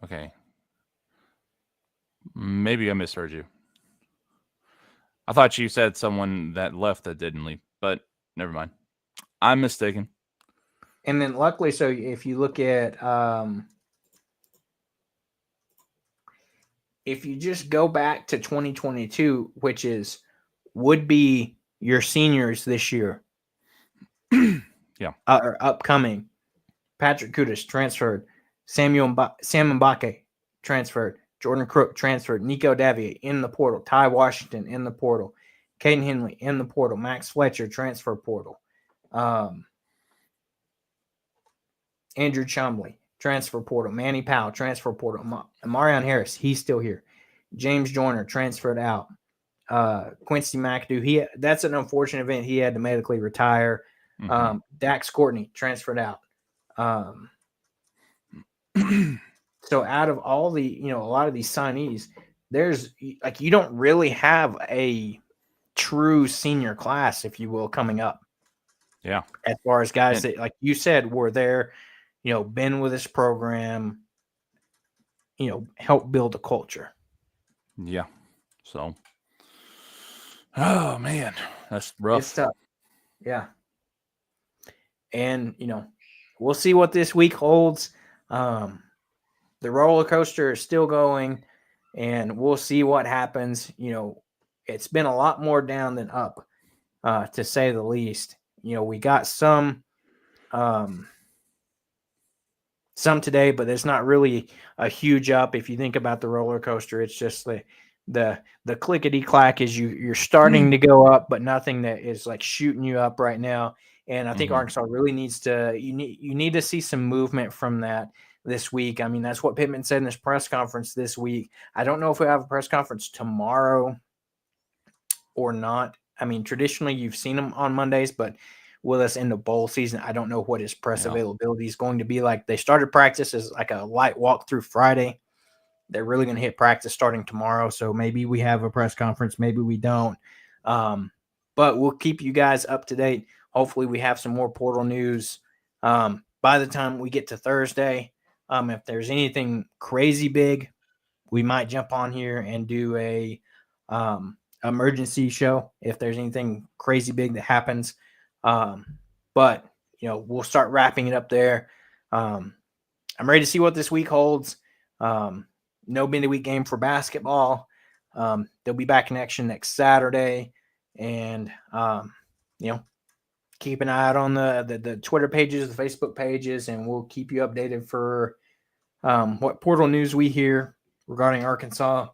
Okay. Maybe I misheard you. I thought you said someone that left that didn't leave, but never mind. I'm mistaken. And then luckily, so if you look at, if you just go back to 2022, which would be your seniors this year. Or upcoming. Patrick Kudus transferred. Sam Mbake transferred. Jordan Crook transferred. Nico Davier in the portal. Ty Washington in the portal. Caden Henley in the portal. Max Fletcher transfer portal. Andrew Chumley transfer portal. Manny Powell transfer portal. Marion Harris, he's still here. James Joyner transferred out. Quincy McAdoo, that's an unfortunate event. He had to medically retire. Dax Courtney transferred out. So out of all the, a lot of these signees, there's like, you don't really have a true senior class, if you will, coming up. Yeah. As far as guys that, like you said, were there, been with this program, help build a culture. Yeah. So Oh man, that's rough. It's tough. Yeah. And, we'll see what this week holds. The roller coaster is still going, and we'll see what happens. It's been a lot more down than up, to say the least. We got some today, but it's not really a huge up. If you think about the roller coaster, it's just the clickety clack is you're starting to go up, but nothing that is like shooting you up right now. And I think Arkansas really needs to you need to see some movement from that this week. I mean, that's what Pittman said in his press conference this week. I don't know if we have a press conference tomorrow or not. I mean, traditionally you've seen him on Mondays, but with us in the bowl season, I don't know what his press availability is going to be like. They started practice as like a light walkthrough Friday. They're really going to hit practice starting tomorrow. So maybe we have a press conference, maybe we don't. But we'll keep you guys up to date. Hopefully we have some more portal news by the time we get to Thursday. If there's anything crazy big, we might jump on here and do a emergency show if there's anything crazy big that happens. But we'll start wrapping it up there. I'm ready to see what this week holds. No midweek game for basketball. They'll be back in action next Saturday, and keep an eye out on the Twitter pages, the Facebook pages, and we'll keep you updated for what portal news we hear regarding Arkansas,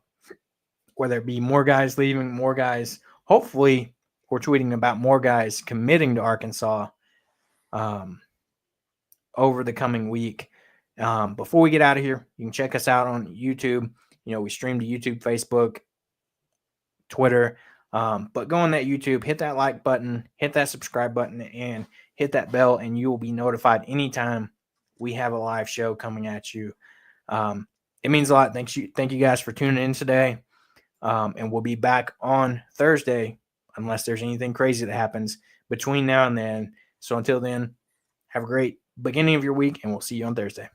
whether it be more guys leaving, more guys. Hopefully, we're tweeting about more guys committing to Arkansas over the coming week. Before we get out of here, you can check us out on YouTube. We stream to YouTube, Facebook, Twitter. But go on that YouTube, hit that like button, hit that subscribe button, and hit that bell, and you will be notified anytime we have a live show coming at you. It means a lot. Thank you guys for tuning in today. And we'll be back on Thursday unless there's anything crazy that happens between now and then. So until then, have a great beginning of your week, and we'll see you on Thursday.